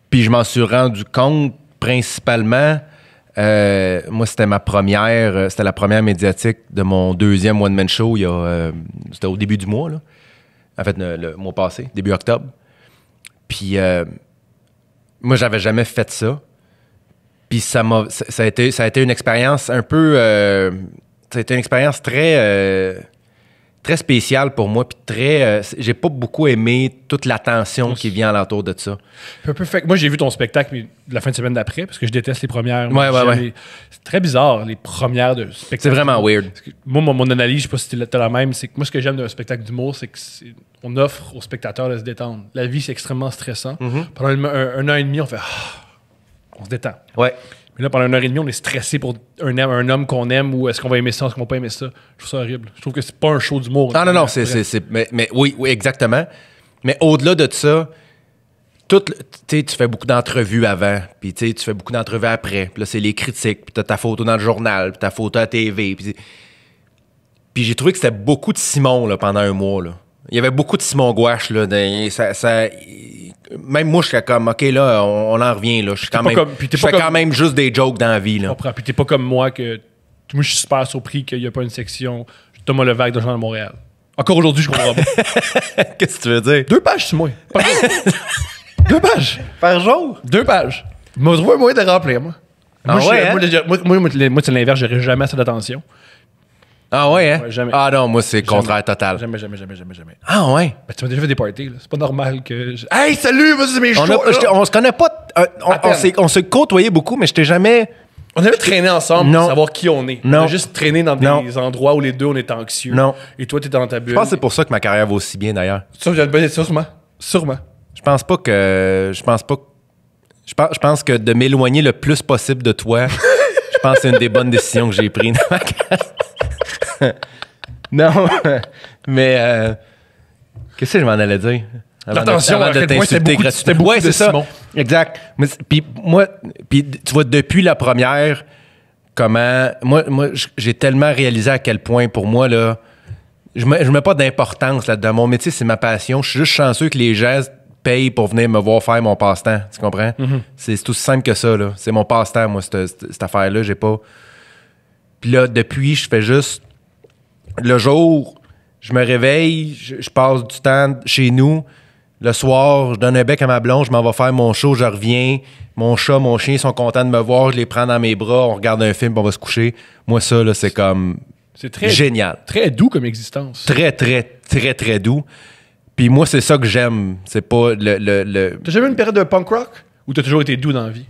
Puis je m'en suis rendu compte principalement. Moi, c'était la première médiatique de mon deuxième one-man show. C'était au début du mois, là. En fait, le mois passé, début octobre. Puis moi, j'avais jamais fait ça. Puis ça a été une expérience un peu... ça a été une expérience très spéciale pour moi. Puis j'ai pas beaucoup aimé toute l'attention qui vient alentour de ça. Moi, j'ai vu ton spectacle la fin de semaine d'après, parce que je déteste les premières. Ouais. C'est très bizarre, les premières de spectacle. C'est vraiment weird. Moi, mon analyse, je sais pas si t'as la même, c'est que moi, ce que j'aime d'un spectacle d'humour, c'est qu'on offre aux spectateurs de se détendre. La vie, c'est extrêmement stressant. Pendant un an et demi, on fait... on se détend. Ouais. Mais là, pendant 1 heure et demie, on est stressé pour un homme qu'on aime, ou est-ce qu'on va aimer ça, est-ce qu'on va pas aimer ça. Je trouve ça horrible. Je trouve que c'est pas un show d'humour. Non, mais oui, exactement. Mais au-delà de ça, tu fais beaucoup d'entrevues avant, puis tu fais beaucoup d'entrevues après. Puis là, c'est les critiques, puis t'as ta photo dans le journal, puis ta photo à la TV. Puis j'ai trouvé que c'était beaucoup de Simon là, pendant un mois. Là. Il y avait beaucoup de Simon Gouache. Là, même moi, je suis comme, OK, là, on en revient. Là. Je fais quand même juste des jokes dans la vie. Là. Puis t'es pas comme moi, que moi, je suis super surpris qu'il n'y a pas une section Thomas Levac de Journal de Montréal. Encore aujourd'hui, je comprends pas. Qu'est-ce que tu veux dire? 2 pages, c'est moi. 2 pages. Par jour? 2 pages. Moi, je trouve un moyen de remplir, moi. Moi, c'est l'inverse, j'aurais jamais assez d'attention. Ah ouais, hein? Ouais, jamais. Ah non, moi, c'est contraire total. Jamais. Ah ouais? Ben, tu m'as déjà fait des parties, là. C'est pas normal que... Hey, salut! Moi, c'est mes shows, on se connaît pas... on se côtoyait beaucoup, mais je t'ai jamais... On avait traîné ensemble pour savoir qui on est. Non. On a juste traîné dans des endroits où les deux, on était anxieux. Non. Et toi, t'étais dans ta bulle. Je pense que c'est pour ça que ma carrière va aussi bien, d'ailleurs. Sûrement. Je pense que de m'éloigner le plus possible de toi, je pense que c'est une des bonnes décisions que j'ai prises dans ma carrière. Non, mais qu'est-ce que je m'en allais dire? L'attention, à quel point c'était beaucoup de Simon. Exact. Puis tu vois, depuis la première, moi j'ai tellement réalisé à quel point, pour moi, là, je mets pas d'importance là-dedans. Mon métier, c'est ma passion. Je suis juste chanceux que les gens payent pour venir me voir faire mon passe-temps. Tu comprends? Mm-hmm. C'est aussi simple que ça, là. C'est mon passe-temps, moi, cette affaire-là. J'ai pas... Puis là, depuis, je fais juste le jour, je me réveille, je passe du temps chez nous. Le soir, je donne un bec à ma blonde, je m'en vais faire mon show, je reviens. Mon chat, mon chien sont contents de me voir, je les prends dans mes bras, on regarde un film, puis on va se coucher. Moi, ça, là, c'est comme C'est très génial. Très doux comme existence. Très, très, très, très doux. Puis moi, c'est ça que j'aime. C'est pas le... T'as jamais eu une période de punk rock? Ou t'as toujours été doux dans la vie?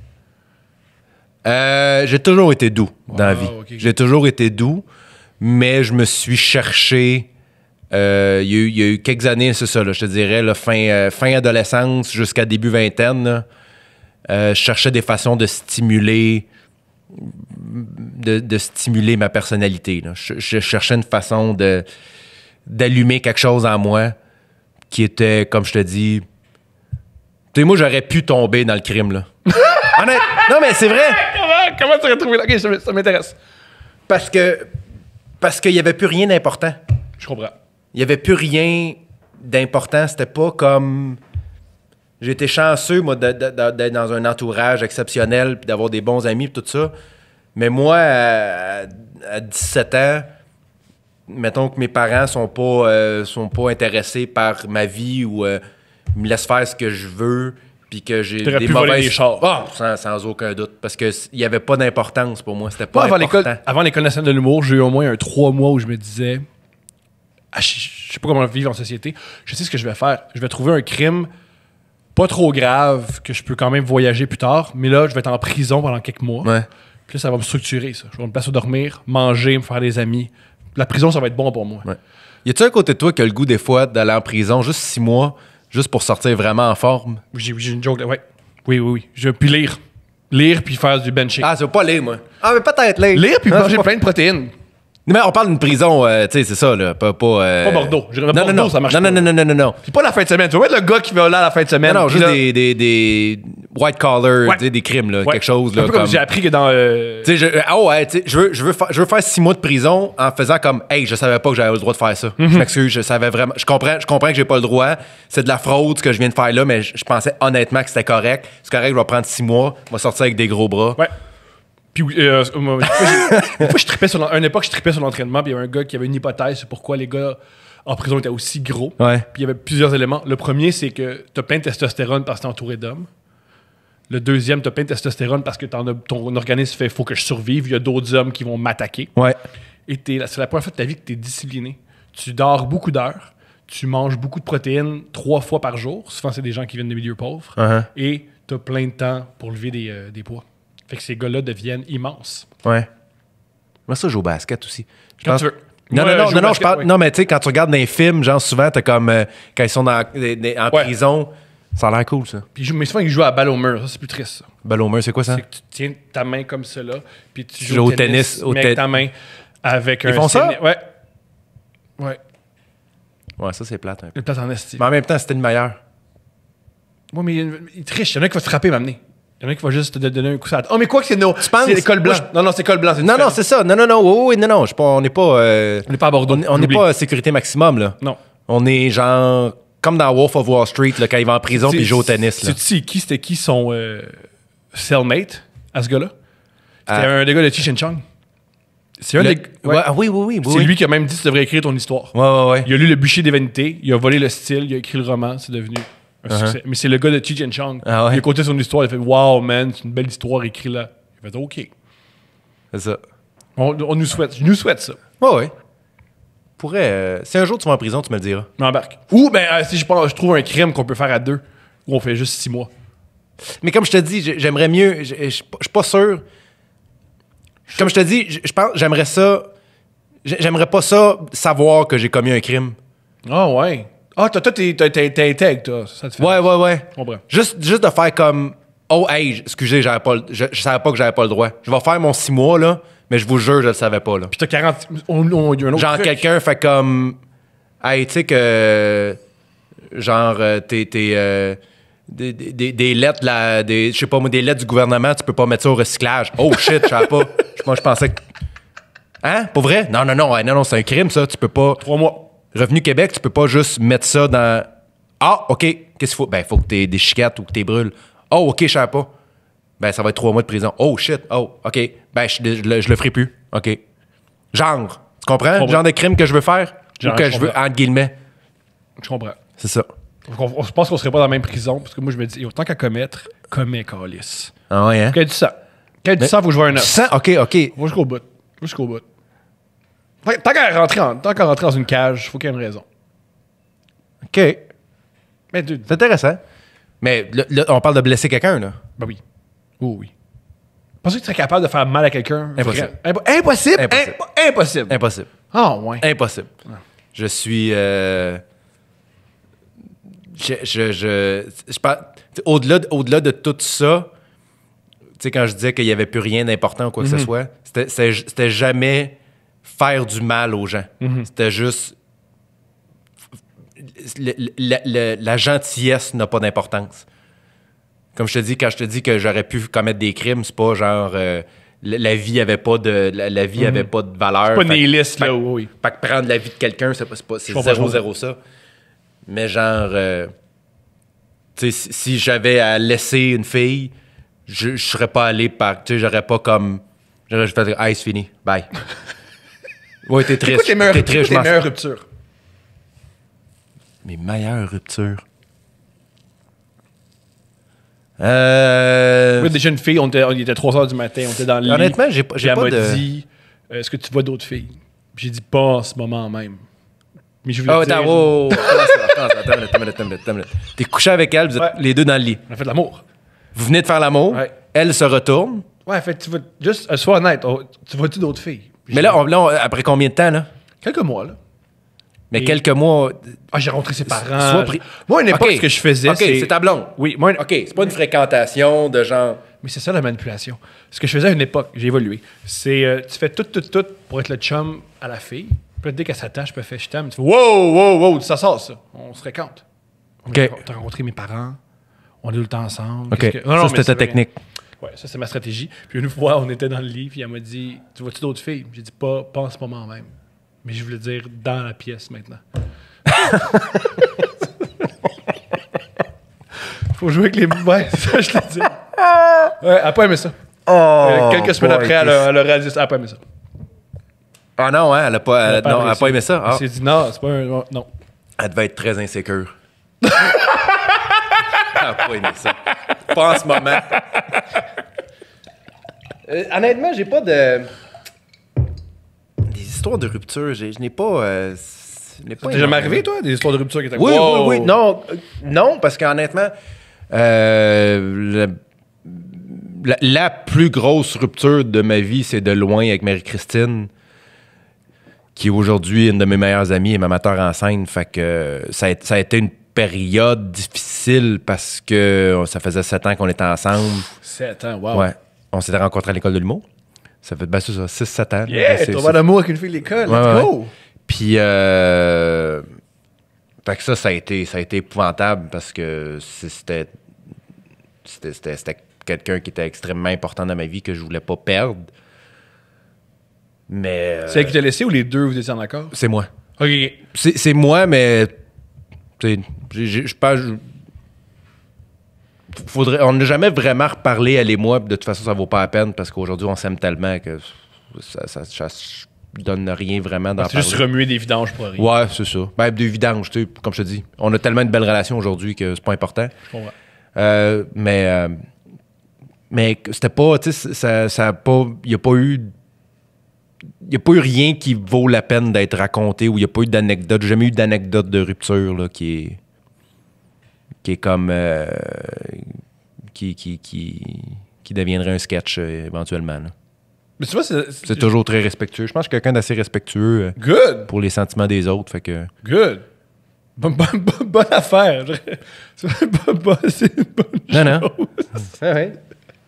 J'ai toujours été doux dans la vie. Ok. J'ai toujours été doux, mais je me suis cherché... il y a eu quelques années, c'est ça, là, je te dirais, là, fin adolescence jusqu'à début vingtaine, là, je cherchais des façons de stimuler ma personnalité. Là. Je cherchais une façon d'allumer quelque chose en moi qui était, comme je te dis... Tu sais, moi, j'aurais pu tomber dans le crime, là. Honnête, non, mais c'est vrai! Comment tu aurais trouvé là? OK, ça m'intéresse. Parce qu'il n'y avait plus rien d'important. Je comprends. Il n'y avait plus rien d'important. C'était pas comme... J'étais chanceux, moi, d'être dans un entourage exceptionnel puis d'avoir des bons amis et tout ça. Mais moi, à 17 ans, mettons que mes parents sont pas intéressés par ma vie ou me laissent faire ce que je veux puis que j'ai T'aurais des pu voler mauvaises... des chars. Sans aucun doute. Parce qu'il n'y avait pas d'importance pour moi. C'était pas Moi, important. avant l'école nationale de l'humour, j'ai eu au moins 3 mois où je me disais... Ah, je sais pas comment vivre en société. Je sais ce que je vais faire. Je vais trouver un crime pas trop grave que je peux quand même voyager plus tard. Mais là, je vais être en prison pendant quelques mois. Ouais. Puis là, ça va me structurer, ça. Je vais me placer à dormir, manger, me faire des amis. La prison, ça va être bon pour moi. Ouais. Y a-tu un côté de toi qui a le goût, des fois, d'aller en prison juste 6 mois, juste pour sortir vraiment en forme? J'ai une joke là. Ouais. Oui. Je vais puis lire. Lire puis faire du benching. Ah, c'est pas lire, moi. Ah, mais peut-être lire. Lire puis Ah, manger c'est pas- plein de protéines. Mais on parle d'une prison, tu sais, c'est ça, là. Pas Bordeaux. J'irais Non, Bordeaux, non, non. ça marche non, pas. non. C'est pas la fin de semaine. Tu vas être le gars qui va là à la fin de semaine. Non, puis juste là- des white collar, Ouais. tu sais, des crimes, là. Ouais. Quelque chose, Un là. peu comme j'ai appris que dans... Tu sais, je veux faire 6 mois de prison en faisant comme, hey, je savais pas que j'avais le droit de faire ça. Je m'excuse, je savais vraiment. Je comprends que j'ai pas le droit. C'est de la fraude, ce que je viens de faire là, mais je pensais honnêtement que c'était correct. C'est correct, je vais prendre 6 mois, je vais sortir avec des gros bras. Ouais. Puis, une fois, je tripais à une époque, je tripais sur l'entraînement, puis il y avait un gars qui avait une hypothèse sur pourquoi les gars en prison étaient aussi gros. Ouais. Puis il y avait plusieurs éléments. Le premier, c'est que t'as plein de testostérone parce que t'es entouré d'hommes. Le deuxième, t'as plein de testostérone parce que ton organisme fait « faut que je survive », il y a d'autres hommes qui vont m'attaquer. Ouais. Et c'est la première fois de ta vie que t'es discipliné. Tu dors beaucoup d'heures, tu manges beaucoup de protéines 3 fois par jour. Souvent, c'est des gens qui viennent de milieux pauvres. Uh-huh. Et t'as plein de temps pour lever des poids. Fait que ces gars-là deviennent immenses. Ouais. Moi, ça, je joue au basket aussi. Je Quand pense- tu veux. Non, Moi, non, je joue au je basket, parle. ouais. Non, mais tu sais, quand tu regardes des films, genre, souvent, t'as comme. Quand ils sont en Ouais. prison, ça a l'air cool, ça. Puis, mais souvent, ils jouent à balle au mur. Ça, c'est plus triste. Ça. Balle au mur, c'est quoi ça? C'est que tu tiens ta main comme cela, puis tu joues joues au au tennis, tennis, mais avec ta main avec un... font ça? Ouais. Ouais. Ouais, ça, c'est plate un peu. Une place en esti. Mais en même temps, c'était le meilleur. Ouais, mais il triche. Il y en a un qui va te frapper, m'amener. Il y en a un qui va juste te donner un coup sur la tête. Oh, mais quoi que c'est penses? c'est l'école blanche. Non, c'est l'école blanche. Non, non, c'est ça. Non, oui, non. On n'est pas. On n'est pas à Bordeaux. On n'est J'oublie. pas à sécurité maximum, là. Non. On est genre. Comme dans Wolf of Wall Street, là, quand il va en prison puis il joue au tennis, là. C'était qui son cellmate à ce gars-là? C'était un des gars de Cheech and Chong. C'est un Le- des... Ouais, ah oui. C'est lui qui a même dit que tu devrais écrire ton histoire. Ouais. Il a lu Le Bûcher des Vanités, il a volé le style, il a écrit le roman, c'est devenu un succès. Mais c'est le gars de Cheech and Chong. Ah ouais? Il a conté son histoire, il a fait « Wow, man, c'est une belle histoire, écris-la. » Il a fait « OK. C'est ça. » On nous souhaite, je nous souhaite ça. Ouais. Pourrait. Si un jour tu vas en prison, tu me le diras. Je m'embarque. Ou, si je trouve un crime qu'on peut faire à 2, où on fait juste 6 mois. Mais comme je te dis, j'aimerais mieux. Je suis pas sûr. Comme je te dis, je pense, j'aimerais ça. J'aimerais pas ça savoir que j'ai commis un crime. Ah ouais. Ah, toi, t'es intègre, toi. Ça te fait. Ouais. Je comprends. Juste de faire comme. Oh, hey, excusez, je savais pas que j'avais pas le droit. Je vais faire mon 6 mois, là, mais je vous jure, je le savais pas, là. Puis t'as 40... il y a un autre Genre, truc. quelqu'un fait comme. Hey, tu sais que. Genre, des lettres, je sais pas moi, des lettres du gouvernement, tu peux pas mettre ça au recyclage. Oh shit, je savais pas. Moi, je pensais que. Hein? Pas vrai? Non, c'est un crime, ça. Tu peux pas. 3 mois. Revenu Québec, tu peux pas juste mettre ça dans. Ah, OK. Qu'est-ce qu'il faut? Ben, il faut que t'aies des chiquettes ou que t'es brûles. Oh, OK, je savais pas. Ben, ça va être 3 mois de prison. Oh shit. Oh, OK. Ben, je le ferai plus. OK. Genre. Tu comprends? Le genre de crime que je veux faire? Genre, ou que je je veux, comprends. entre guillemets. Je comprends. C'est ça. Je pense qu'on serait pas dans la même prison, parce que moi, je me dis, autant qu'à commettre, commets, calice. Ah ouais, hein? Quand du sang. Quand du sang, faut que je vois un Tu os. sens? OK. Faut jusqu'au bout. Tant qu'à rentrer dans une cage, faut qu'il y ait une raison. OK. C'est Mais dude, intéressant. Mais là, on parle de blesser quelqu'un, là. ben oui. Oh oui. Pensez que tu serais capable de faire mal à quelqu'un? Impossible. Impossible? Impossible. Impossible. Impossible. Ah, ouais. Impossible. Je suis... je pense... Au-delà de tout ça, tu sais, quand je disais qu'il n'y avait plus rien d'important ou quoi que ce soit, c'était jamais faire du mal aux gens. C'était juste... La gentillesse n'a pas d'importance. Comme je te dis, quand je te dis que j'aurais pu commettre des crimes, c'est pas genre... la vie avait pas de avait pas de valeur. Pas nihiliste, là, oui. Fait que prendre la vie de quelqu'un, c'est comprends, 0-0 ça. Mais genre, tu sais, si j'avais à laisser une fille, je serais pas allé par, tu sais, j'aurais pas comme, j'aurais juste fait, hey, c'est fini, bye. Ouais, t'es triste. Tes meilleures ruptures. Mes meilleures ruptures. Oui, déjà une fille, il était 3h du matin, on était dans le lit. Honnêtement, j'ai pas Elle m'a de... dit, est-ce que tu vois d'autres filles? Puis j'ai dit, pas en ce moment même. Mais je voulais Oh, dire... attends une minute. T'es couché avec elle, vous êtes les deux dans le lit. On a fait de l'amour. Vous venez de faire l'amour, Ouais. elle se retourne. Ouais, fait tu vois, juste, sois honnête, tu vois-tu d'autres filles? Puis Mais j'ai là, dit, après combien de temps, là? quelques mois, là. Mais Et- quelques mois... Ah, j'ai rencontré ses parents. Soit pris- Moi, à une époque, OK. ce que je faisais, OK, c'est ta blonde. Oui, moi, OK, c'est pas une fréquentation de genre... mais c'est ça la manipulation. Ce que je faisais à une époque, j'ai évolué, c'est tu fais tout pour être le chum à la fille. Puis là, dès qu'elle s'attache, puis elle fait je t'aime, tu fais wow, ça sort ça. On se fréquente. OK. T'as rencontré mes parents, on est tout le temps ensemble. OK, Qu'est-ce que- ça, mais c'était ta c'est vrai. technique. Ouais, ça, c'est ma stratégie. Puis une fois, on était dans le lit, puis elle m'a dit tu vois-tu d'autres filles? J'ai dit pas en ce moment même. Mais je voulais dire dans la pièce maintenant. Faut jouer avec les. Ouais, ça, je l'ai dit. Ouais, elle a pas aimé ça. Quelques semaines après, elle a réalisé ça. Elle a pas aimé ça. Ah non, hein, elle a pas aimé ça. Ah. Elle s'est dit non, c'est pas un. Non. Elle devait être très insécure. Elle a pas aimé ça. Pas en ce moment. Honnêtement, j'ai pas de... Des histoires de rupture, je n'ai pas... T'es jamais arrivé, toi, des histoires de rupture qui étaient Oui, wow. oui. Non, parce qu'honnêtement, la plus grosse rupture de ma vie, c'est de loin avec Marie-Christine, qui est aujourd'hui une de mes meilleures amies et ma metteur en scène. Fait que ça a été une période difficile parce que ça faisait 7 ans qu'on était ensemble. 7 ans, wow. Ouais. On s'était rencontrés à l'école de l'humour. Ça fait, c'est ça, 6-7 ans. Yeah, C'est- tomber en amour avec une fille de l'école, Ouais, let's ouais. go. Puis, fait que ça a été épouvantable parce que c'était quelqu'un qui était extrêmement important dans ma vie que je voulais pas perdre. Mais C'est elle qui t'a laissé ou les deux, vous étiez en accord? c'est moi. Ok. C'est moi, mais tu sais, je pense. On n'a jamais vraiment reparlé, elle et moi. De toute façon, ça vaut pas la peine parce qu'aujourd'hui, on s'aime tellement que ça donne rien vraiment d'en C'est parler. juste remuer des vidanges pour rien. Ouais, c'est ça. Ben, des vidanges, tu sais, comme je te dis. On a tellement de belles relations aujourd'hui que c'est pas important. Je comprends. Mais c'était pas, tu sais, ça a pas, il n'y a pas eu rien qui vaut la peine d'être raconté ou il n'y a pas eu d'anecdote. J'ai jamais eu d'anecdote de rupture là, qui est comme qui deviendrait un sketch éventuellement. Là. Mais tu vois, C'est toujours très respectueux. Je pense que je suis quelqu'un d'assez respectueux good. pour les sentiments des autres. Fait que... Good. Bonne affaire. C'est une bonne Non. chose. Ouais.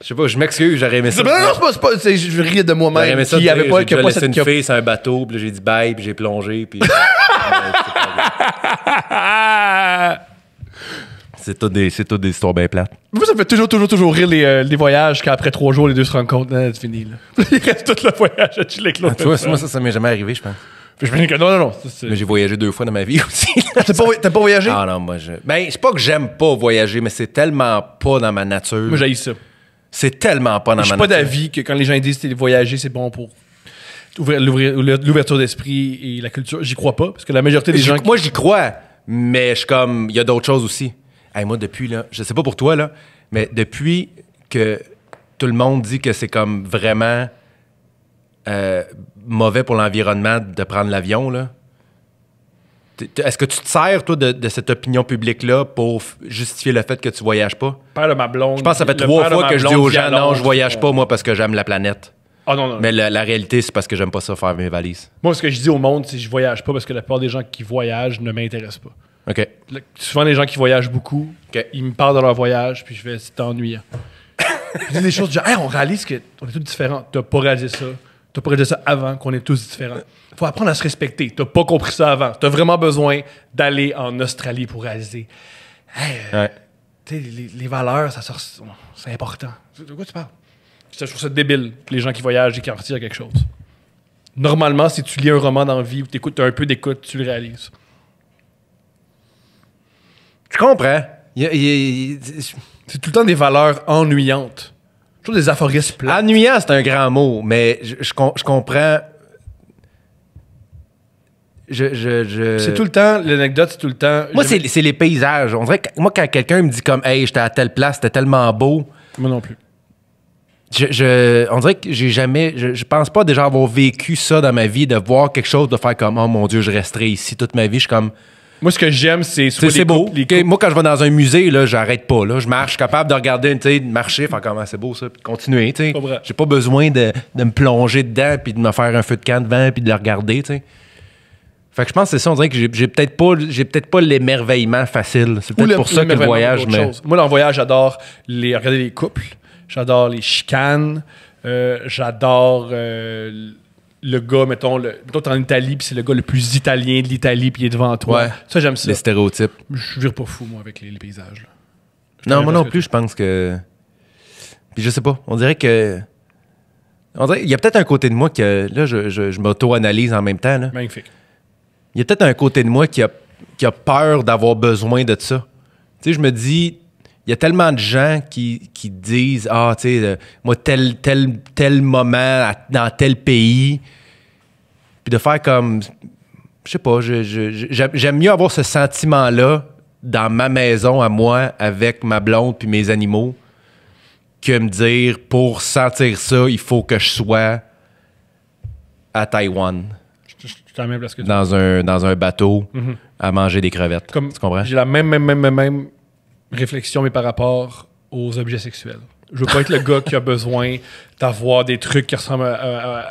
Je sais pas, je m'excuse, j'aurais aimé ça. Non, c'est pas. Je riais de J'aurais moi-même. aimé ça Qui dire, avait pas, j'ai qui a déjà pas laissé cette. une fille sur un bateau, puis là, j'ai dit bye, puis j'ai plongé, puis... C'est tout des histoires bien plates. Moi, ça me fait toujours rire les voyages quand après 3 jours, les deux se rencontrent. C'est fini, là. Il reste tout le voyage à chiller avec l'autre. Tu vois, moi, ça m'est jamais arrivé, je pense. Je me dis que non. Mais j'ai voyagé 2 fois dans ma vie aussi. T'as pas voyagé? Ah non, moi, ben, c'est pas que j'aime pas voyager, mais c'est tellement pas dans ma nature. Moi, j'haïs ça. C'est tellement pas dans Je ma suis pas nature. d'avis que quand les gens disent que voyager, c'est bon pour. l'ouverture d'esprit et la culture, j'y crois pas, parce que la majorité des gens... Moi, j'y crois, mais je suis comme... Il y a d'autres choses aussi. Hey, moi, depuis, là, je sais pas pour toi, là, mais depuis que tout le monde dit que c'est comme vraiment mauvais pour l'environnement de prendre l'avion, là, est-ce que tu te sers, toi, de cette opinion publique-là pour justifier le fait que tu voyages pas? Père de ma blonde... Je pense que ça fait 3 fois que je dis aux gens, non, je voyage pas, moi, parce que j'aime la planète. Ah non. Mais la réalité, c'est parce que j'aime pas ça, faire mes valises. Moi, ce que je dis au monde, c'est que je voyage pas parce que la plupart des gens qui voyagent ne m'intéressent pas. OK. Souvent, les gens qui voyagent beaucoup, ils me parlent de leur voyage, puis je fais, c'est ennuyant. Je dis des choses, genre, hey, on réalise qu'on est tous différents. T'as pas réalisé ça. T'as pas réalisé ça avant, qu'on est tous différents. Faut apprendre à se respecter. T'as pas compris ça avant. T'as vraiment besoin d'aller en Australie pour réaliser. Hey, tu sais, les valeurs, c'est important. De quoi tu parles? Je trouve ça débile, les gens qui voyagent et qui en retirent quelque chose. Normalement, si tu lis un roman dans la vie où t'as un peu d'écoute, tu le réalises. Je comprends. C'est tout le temps des valeurs ennuyantes. Toujours des aphorismes plats. Ennuyant, c'est un grand mot, mais je comprends. C'est tout le temps, l'anecdote, c'est tout le temps... Moi, c'est les paysages. On dirait que moi, quand quelqu'un me dit comme « Hey, j'étais à telle place, c'était tellement beau... » Moi non plus. On dirait que j'ai jamais... Je pense pas déjà avoir vécu ça dans ma vie, de voir quelque chose, de faire comme « Oh mon Dieu, je resterai ici toute ma vie. » Je suis comme... Moi, ce que j'aime, c'est... C'est beau. Moi, quand je vais dans un musée, là, j'arrête pas. Là. Je marche, je suis capable de regarder, de marcher, faire comme c'est beau ça, puis de continuer. J'ai pas besoin de me plonger dedans, puis de me faire un feu de camp devant, puis de le regarder. T'sais. Fait que je pense que c'est ça, on dirait que j'ai peut-être pas l'émerveillement facile. C'est peut-être pour ça que le voyage... Moi, dans le voyage, j'adore regarder les couples, j'adore les chicanes, j'adore... le gars, mettons, t'es en Italie, puis c'est le gars le plus italien de l'Italie, puis il est devant toi. Ouais. Ça, j'aime ça. Les stéréotypes. Je vire pas fou, moi, avec les paysages. Non, moi non plus, je pense que... Puis je sais pas, on dirait que... Il y a peut-être un côté de moi que... Là, je m'auto-analyse en même temps. Là. Magnifique. Il y a peut-être un côté de moi qui a peur d'avoir besoin de ça. Tu sais, je me dis... Il y a tellement de gens qui disent « Ah, tu sais, moi, tel moment dans tel pays. » Puis de faire comme... Je sais pas, j'aime mieux avoir ce sentiment-là dans ma maison à moi, avec ma blonde puis mes animaux, que me dire, pour sentir ça, il faut que je sois à Taïwan. Je suis à la même place que tu. Dans un bateau, à manger des crevettes. Tu comprends? J'ai la même réflexion, mais par rapport aux objets sexuels. Je veux pas être le gars qui a besoin d'avoir des trucs qui ressemblent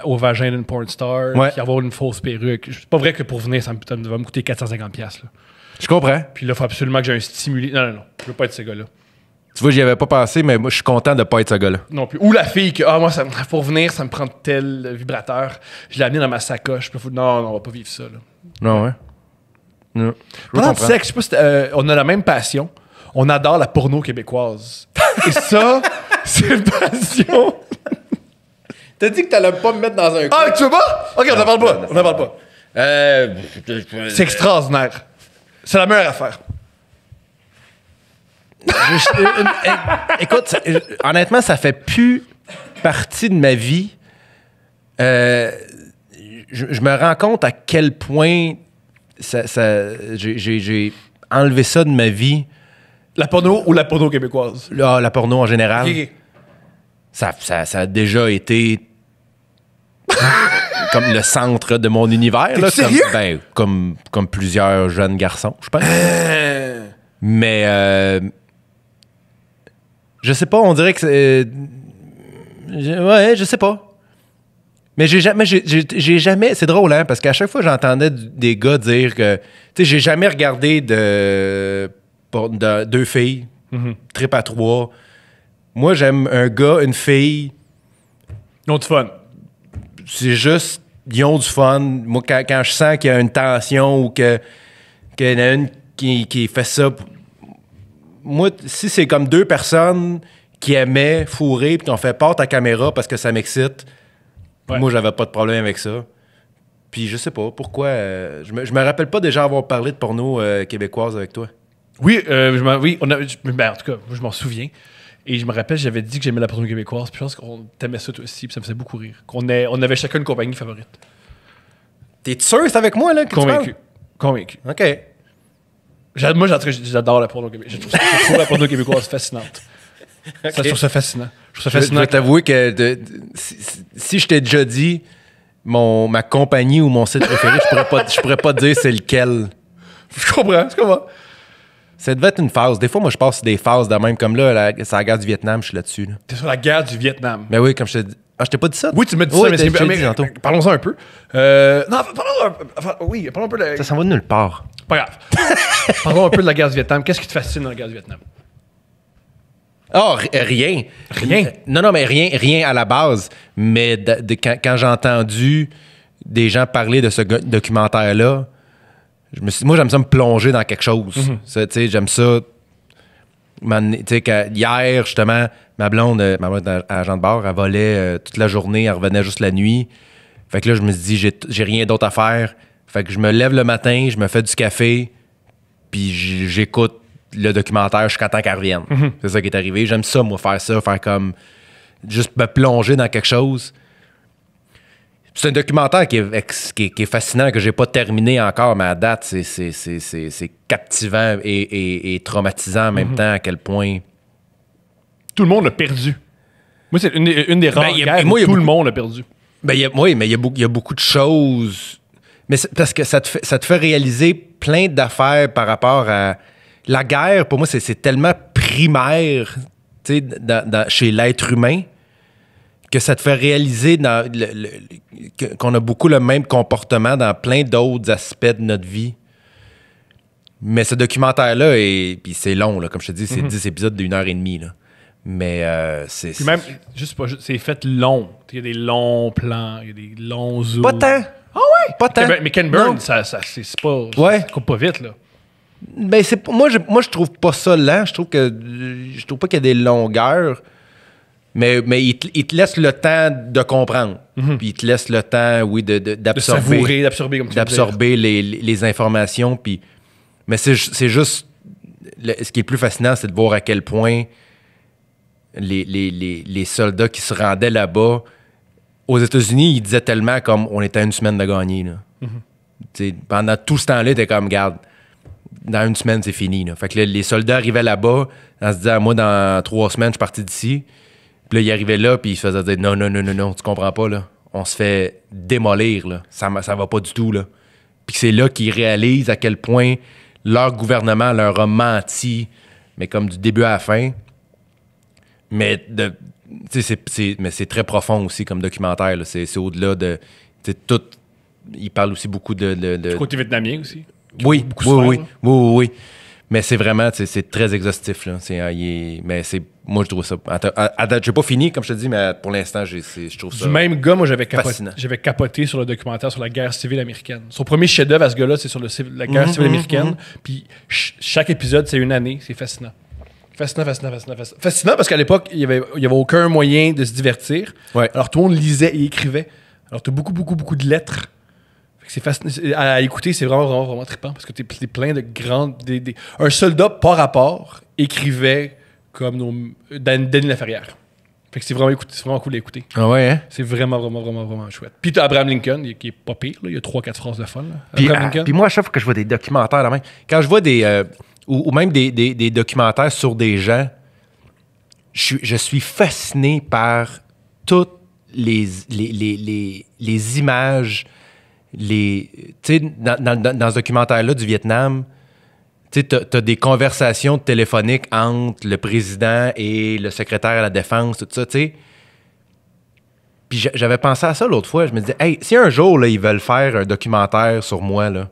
au vagin d'une porn star, qui avoir une fausse perruque. C'est pas vrai que pour venir, ça va me coûter 450$. Là. Je comprends. Puis là, il faut absolument que j'ai un stimuli. Non. Je veux pas être ce gars-là. Tu vois, j'y avais pas pensé, mais moi, je suis content de pas être ce gars-là. Non plus. Ou la fille que, moi, pour venir, ça me prend tel vibrateur. Je l'ai amené dans ma sacoche. Non, on va pas vivre ça. Là. Non, ouais. Non. Pendant le sexe, je sais pas si on a la même passion. On adore la porno québécoise. Et ça, c'est une passion. T'as dit que t'allais pas me mettre dans un Ah, tu veux pas? Ok, on n'en parle pas. On n'en parle pas. C'est extraordinaire. C'est la meilleure affaire. Écoute, honnêtement, ça fait plus partie de ma vie. Je me rends compte à quel point j'ai enlevé ça de ma vie. La porno ou la porno québécoise? La porno en général. Okay. Ça a déjà été comme le centre de mon univers. T'es sérieux? Comme plusieurs jeunes garçons, je pense. Mais je sais pas, on dirait que c'est... ouais, je sais pas. Mais j'ai jamais... C'est drôle, hein, parce qu'à chaque fois, j'entendais des gars dire que... Tu sais, j'ai jamais regardé de deux filles, trip à 3. Moi, j'aime un gars, une fille. Ils ont du fun. C'est juste, ils ont du fun. Moi, quand je sens qu'il y a une tension ou qu'il y en a une qui fait ça... Moi, si c'est comme deux personnes qui aimaient fourrer et qui ont fait part ta caméra parce que ça m'excite, moi, j'avais pas de problème avec ça. Puis je sais pas pourquoi... je me rappelle pas déjà avoir parlé de porno québécoise avec toi. Oui, en tout cas, je m'en souviens. Et je me rappelle, j'avais dit que j'aimais la porno québécoise. Puis je pense qu'on t'aimait ça toi aussi. Puis ça me faisait beaucoup rire. On avait chacun une compagnie favorite. T'es sûr que c'est avec moi, là, que Convaincu. tu Convaincu. parles? OK. Moi, j'adore la porno québécoise. Je trouve la porno québécoise fascinante. Ça, je trouve ça fascinant. Je trouve ça Je fascinant. vais t'avouer que si je t'ai déjà dit ma compagnie ou mon site préféré, je pourrais pas te dire c'est lequel. Je comprends. Ça devait être une phase. Des fois, moi, je passe sur des phases de même. Comme là, c'est la guerre du Vietnam, je suis là-dessus. Là. T'es sur la guerre du Vietnam. Mais oui, comme je te dis. Ah, je t'ai pas dit ça? Oui, tu m'as dit Oui, ça, mais tantôt. parlons-en un peu. Non, parlons un peu de... Ça s'en va de nulle part. Pas grave. Parlons un peu de la guerre du Vietnam. Qu'est-ce qui te fascine dans la guerre du Vietnam? Oh, rien. Rien? Non, mais rien à la base. Mais quand j'ai entendu des gens parler de ce documentaire-là, moi, j'aime ça me plonger dans quelque chose. Ça, tu sais, j'aime ça. Tu sais, hier, justement, ma blonde agent de bar, elle volait toute la journée, elle revenait juste la nuit. Fait que là, je me suis dit, j'ai rien d'autre à faire. Fait que je me lève le matin, je me fais du café, puis j'écoute le documentaire jusqu'à temps qu'elle revienne. C'est ça qui est arrivé. J'aime ça, moi, faire comme... Juste me plonger dans quelque chose. C'est un documentaire qui est fascinant, que j'ai pas terminé encore, mais à date, c'est captivant et traumatisant en même temps, à quel point... Tout le monde a perdu. Moi, c'est une des rares guerres où tout le monde a perdu. Mais il y a beaucoup de choses. Mais parce que ça te fait réaliser plein d'affaires par rapport à... La guerre, pour moi, c'est tellement primaire, tu sais, chez l'être humain, que ça te fait réaliser qu'on a beaucoup le même comportement dans plein d'autres aspects de notre vie. Mais ce documentaire-là, puis c'est long, là, comme je te dis, c'est 10 épisodes d'1h30. Là. Mais c'est... Puis même, c'est fait long. Il y a des longs plans, il y a des longs zooms. Pas tant. Ah ouais? Pas tant. Mais Ken Burns, c'est pas... Ouais. Ça coupe pas vite, là. Ben, moi, je trouve pas ça lent. Je trouve pas qu'il y a des longueurs. Mais il te laisse le temps de comprendre. Puis il te laisse le temps, oui, d'absorber. D'absorber, comme tu d'absorber les informations. Puis, mais c'est juste... ce qui est plus fascinant, c'est de voir à quel point les soldats qui se rendaient là-bas, aux États-Unis, ils disaient tellement comme on était à une semaine de gagner. Là. Pendant tout ce temps-là, t'es comme, garde, dans une semaine, c'est fini. Là. Fait que les soldats arrivaient là-bas en se disant, moi, dans 3 semaines, je suis parti d'ici. Puis là, ils arrivaient là, puis ils se faisaient dire, non, tu comprends pas, là. On se fait démolir, là. Ça va pas du tout, là. Puis c'est là qu'ils réalisent à quel point leur gouvernement leur a menti, mais comme du début à la fin. Mais c'est très profond aussi comme documentaire, là. C'est au-delà de... Tout... Il parle aussi beaucoup de... Du côté vietnamien aussi. Oui. Mais c'est vraiment, c'est très exhaustif, là. Moi, je trouve ça... À date, j'ai pas fini, comme je te dis, mais pour l'instant, je trouve ça... Du même gars, moi, j'avais capoté sur le documentaire sur la guerre civile américaine. Son premier chef-d'œuvre à ce gars-là, c'est sur la guerre civile américaine. Puis chaque épisode, c'est une année. C'est fascinant. Fascinant parce qu'à l'époque, il y avait aucun moyen de se divertir. Ouais. Alors, tout le monde lisait et écrivait. Alors, tu as beaucoup de lettres. C'est fascinant. À écouter, c'est vraiment trippant parce que t'es plein de grandes... Un soldat, par rapport, écrivait comme Denis Laferrière. Fait que c'est vraiment cool à écouter. Ah ouais, hein? C'est vraiment chouette. Puis t'as Abraham Lincoln, qui est pas pire. Là. Il y a 3-4 phrases de fun. Puis moi, à chaque fois que je vois des documentaires, là même, quand je vois ou même des documentaires sur des gens, je suis fasciné par toutes les images... Tu sais, dans ce documentaire-là du Vietnam, tu sais, t'as des conversations téléphoniques entre le président et le secrétaire à la défense, tout ça, tu sais. Puis j'avais pensé à ça l'autre fois. Je me disais, hey, si un jour, là, ils veulent faire un documentaire sur moi, là,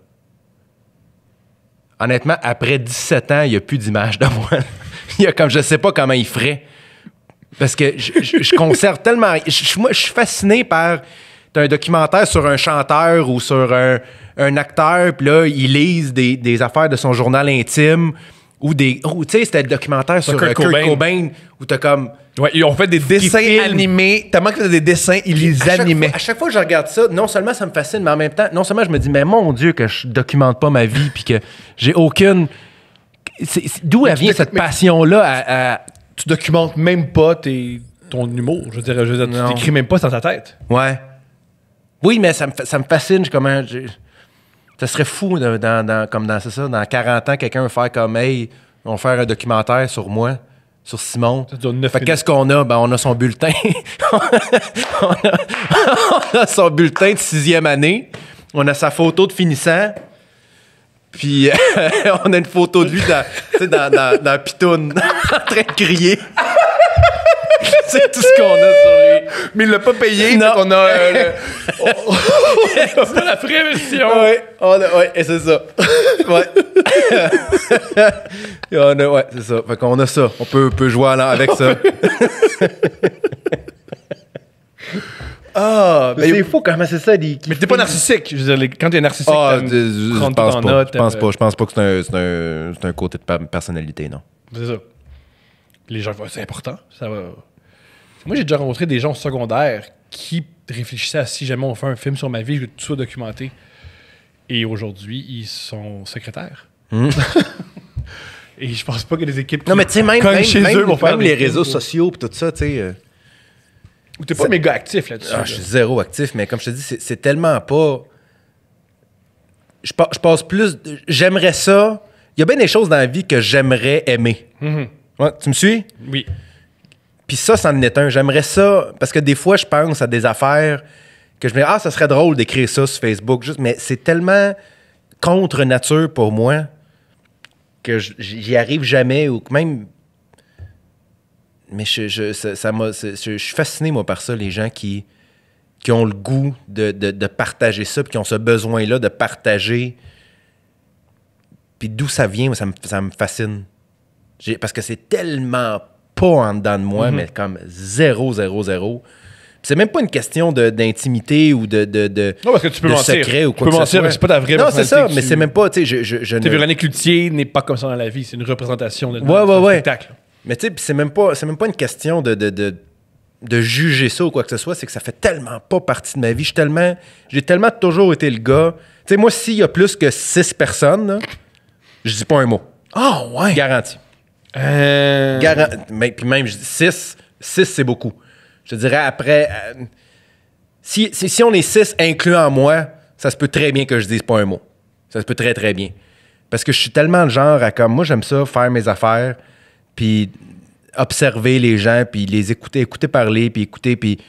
honnêtement, après 17 ans, il n'y a plus d'image de moi. Il y a comme, je sais pas comment ils feraient. Parce que je conserve tellement... Moi, je suis fasciné par... T'as un documentaire sur un chanteur ou sur un acteur, puis là, ils lisent des affaires de son journal intime, ou tu sais, c'était le documentaire sur Kurt Cobain, où t'as comme... Ouais, ils ont fait des dessins animés, tellement que t'as des dessins, ils les animaient. À chaque fois que je regarde ça, non seulement ça me fascine, mais en même temps, non seulement je me dis, mais mon Dieu, que je documente pas ma vie, puis que j'ai aucune... D'où elle vient cette passion-là tu documentes même pas ton humour. Je veux dire, tu t'écris même pas dans ta tête. Ouais. Oui, mais ça me fascine. Ça serait fou c'est ça, dans 40 ans, quelqu'un va faire comme hey, on va faire un documentaire sur moi, sur Simon. Fait qu'est-ce qu'on a? Ben, on a son bulletin. on a son bulletin de 6e année. On a sa photo de finissant. Puis on a une photo de lui dans Pitoune, en train de crier. C'est tout ce qu'on a sur lui. Mais il l'a pas payé. Non. On a c'est la vraie version. Ouais, et c'est ça. Ouais. C'est ça. Fait qu'on a ça. On peut jouer avec ça. Mais c'est fou comment c'est ça. Mais t'es pas narcissique. Je veux dire, quand t'es narcissique, je pense pas que c'est un côté de personnalité, non. C'est ça. Les gens, c'est important. Ça va. Moi, j'ai déjà rencontré des gens au secondaire qui réfléchissaient à si jamais on fait un film sur ma vie, je veux que tout soit documenté. Et aujourd'hui, ils sont secrétaires. Et je pense pas qu'il y a des équipes qui non, mais tu sais, même chez eux pour faire les réseaux sociaux et tout ça, tu sais. Ou t'es pas méga actif là-dessus. Je suis zéro actif, mais comme je te dis, c'est tellement pas. Je passe plus. J'aimerais ça. Il y a bien des choses dans la vie que j'aimerais aimer. Ouais, tu me suis? Oui. Puis ça en est un. J'aimerais ça, parce que des fois, je pense à des affaires que je me dis, ça serait drôle d'écrire ça sur Facebook, mais c'est tellement contre nature pour moi que j'y arrive jamais, ou que même... Mais je suis fasciné, moi, par ça, les gens qui ont le goût de partager ça, puis qui ont ce besoin-là de partager. Puis d'où ça vient, moi, ça me fascine. Parce que c'est tellement pas en dedans de moi, mais comme 0. C'est même pas une question d'intimité ou de non, parce que tu peux mentir. Secret ou quoi tu peux mentir, mais c'est pas ta vraie personnalité. Non, c'est ça, mais c'est même pas, tu sais, Véronique Cloutier n'est pas comme ça dans la vie, c'est une représentation de spectacle. Mais tu sais, c'est même pas une question de juger ça ou quoi que ce soit, c'est que ça fait tellement pas partie de ma vie. J'ai tellement toujours été le gars. Tu sais, moi, s'il y a plus que 6 personnes, là, je dis pas un mot. Ah, ouais. Garanti. Mais puis même, je dis 6, c'est beaucoup. Je te dirais après, si on est 6 incluant moi, ça se peut très bien que je dise pas un mot. Ça se peut très, très bien. Parce que je suis tellement le genre à comme, moi, j'aime ça, faire mes affaires, puis observer les gens, puis les écouter parler, puis écouter, puis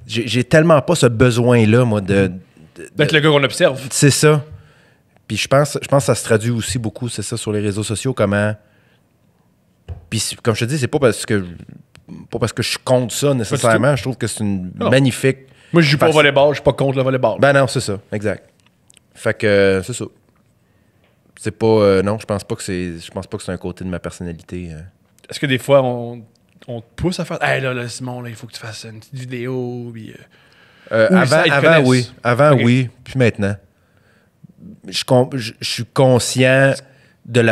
j'ai tellement pas ce besoin-là, moi, d'être le gars qu'on observe. C'est ça. Puis je pense que ça se traduit aussi beaucoup, c'est ça, sur les réseaux sociaux, comment... Puis comme je te dis, c'est pas parce que je suis contre ça nécessairement. Je trouve que c'est une magnifique... Moi, je joue pas au volleyball, je suis pas contre le volleyball. Ben non, c'est ça, exact. Fait que c'est ça. C'est pas... non, je pense pas que c'est un côté de ma personnalité. Est-ce que des fois, on te pousse à faire... Hey, là, Simon, là, il faut que tu fasses une petite vidéo, puis... Avant, oui. Avant, oui. Puis maintenant. Je suis conscient de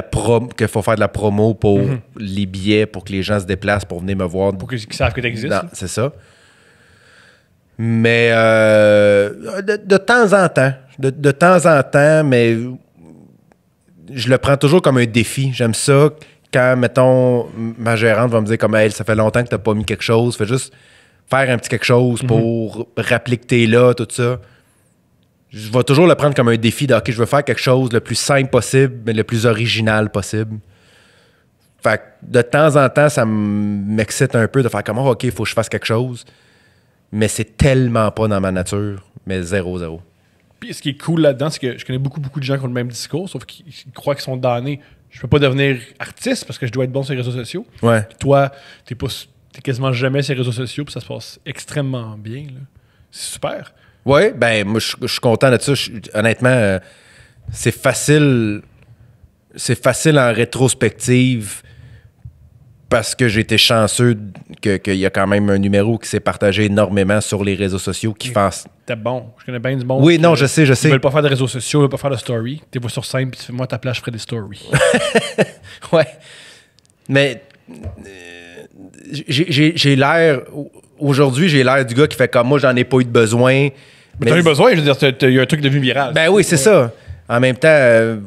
qu'il faut faire de la promo pour les billets, pour que les gens se déplacent pour venir me voir. Pour qu'ils savent que tu existes. C'est ça. Mais de temps en temps. De temps en temps, mais je le prends toujours comme un défi. J'aime ça quand, mettons, ma gérante va me dire comme, hey, ça fait longtemps que tu n'as pas mis quelque chose. Fais juste faire un petit quelque chose pour rappeler que tu es là, tout ça. Je vais toujours le prendre comme un défi de, OK, je veux faire quelque chose le plus simple possible, mais le plus original possible. Fait que de temps en temps, ça m'excite un peu de faire comme, OK, il faut que je fasse quelque chose. Mais c'est tellement pas dans ma nature, mais 0. Puis ce qui est cool là-dedans, c'est que je connais beaucoup de gens qui ont le même discours, sauf qu'ils croient qu'ils sont damnés. Je peux pas devenir artiste parce que je dois être bon sur les réseaux sociaux. Ouais. Puis toi, t'es quasiment jamais sur les réseaux sociaux, puis ça se passe extrêmement bien. Là. C'est super. Oui, ben moi je suis content de ça. Honnêtement, c'est facile en rétrospective parce que j'ai été chanceux qu'il y a quand même un numéro qui s'est partagé énormément sur les réseaux sociaux qui fasse. T'es bon. Je connais bien du monde. Oui, non, je sais. Ils veulent pas faire de réseaux sociaux, ils veulent pas faire de story. T'es pas sur scène, puis tu fais moi ta place, je ferai des stories. Ouais. Mais j'ai l'air... Aujourd'hui, j'ai l'air du gars qui fait comme moi, j'en ai pas eu de besoin. Mais t'as eu besoin, je veux dire, il y a un truc devenu viral. Ben oui, c'est ça. En même temps,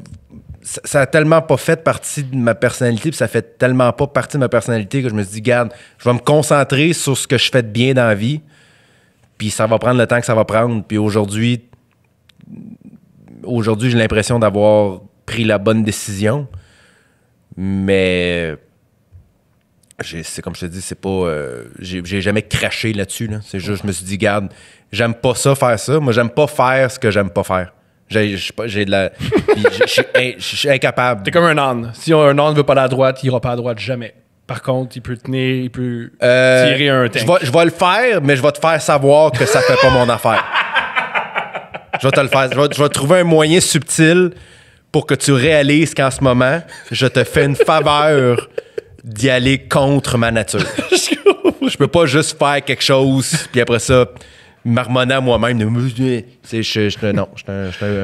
ça a tellement pas fait partie de ma personnalité, puis ça fait tellement pas partie de ma personnalité que je me suis dit, garde, je vais me concentrer sur ce que je fais de bien dans la vie, puis ça va prendre le temps que ça va prendre. Puis aujourd'hui, j'ai l'impression d'avoir pris la bonne décision, mais c'est comme je te dis, c'est pas... j'ai jamais craché là-dessus. Là. C'est juste, je me suis dit, garde, j'aime pas ça, faire ça. Moi, j'aime pas faire ce que j'aime pas faire. J'ai de la... Je suis incapable. T'es comme un âne. Si un âne veut pas aller à droite, il ira pas à droite jamais. Par contre, il peut tenir, il peut tirer un tank. Je vais le faire, mais je vais te faire savoir que ça fait pas mon affaire. Je vais te le faire. Je vais trouver un moyen subtil pour que tu réalises qu'en ce moment, je te fais une faveur d'y aller contre ma nature. Je peux pas juste faire quelque chose, puis après ça... marmonner à moi-même. Je suis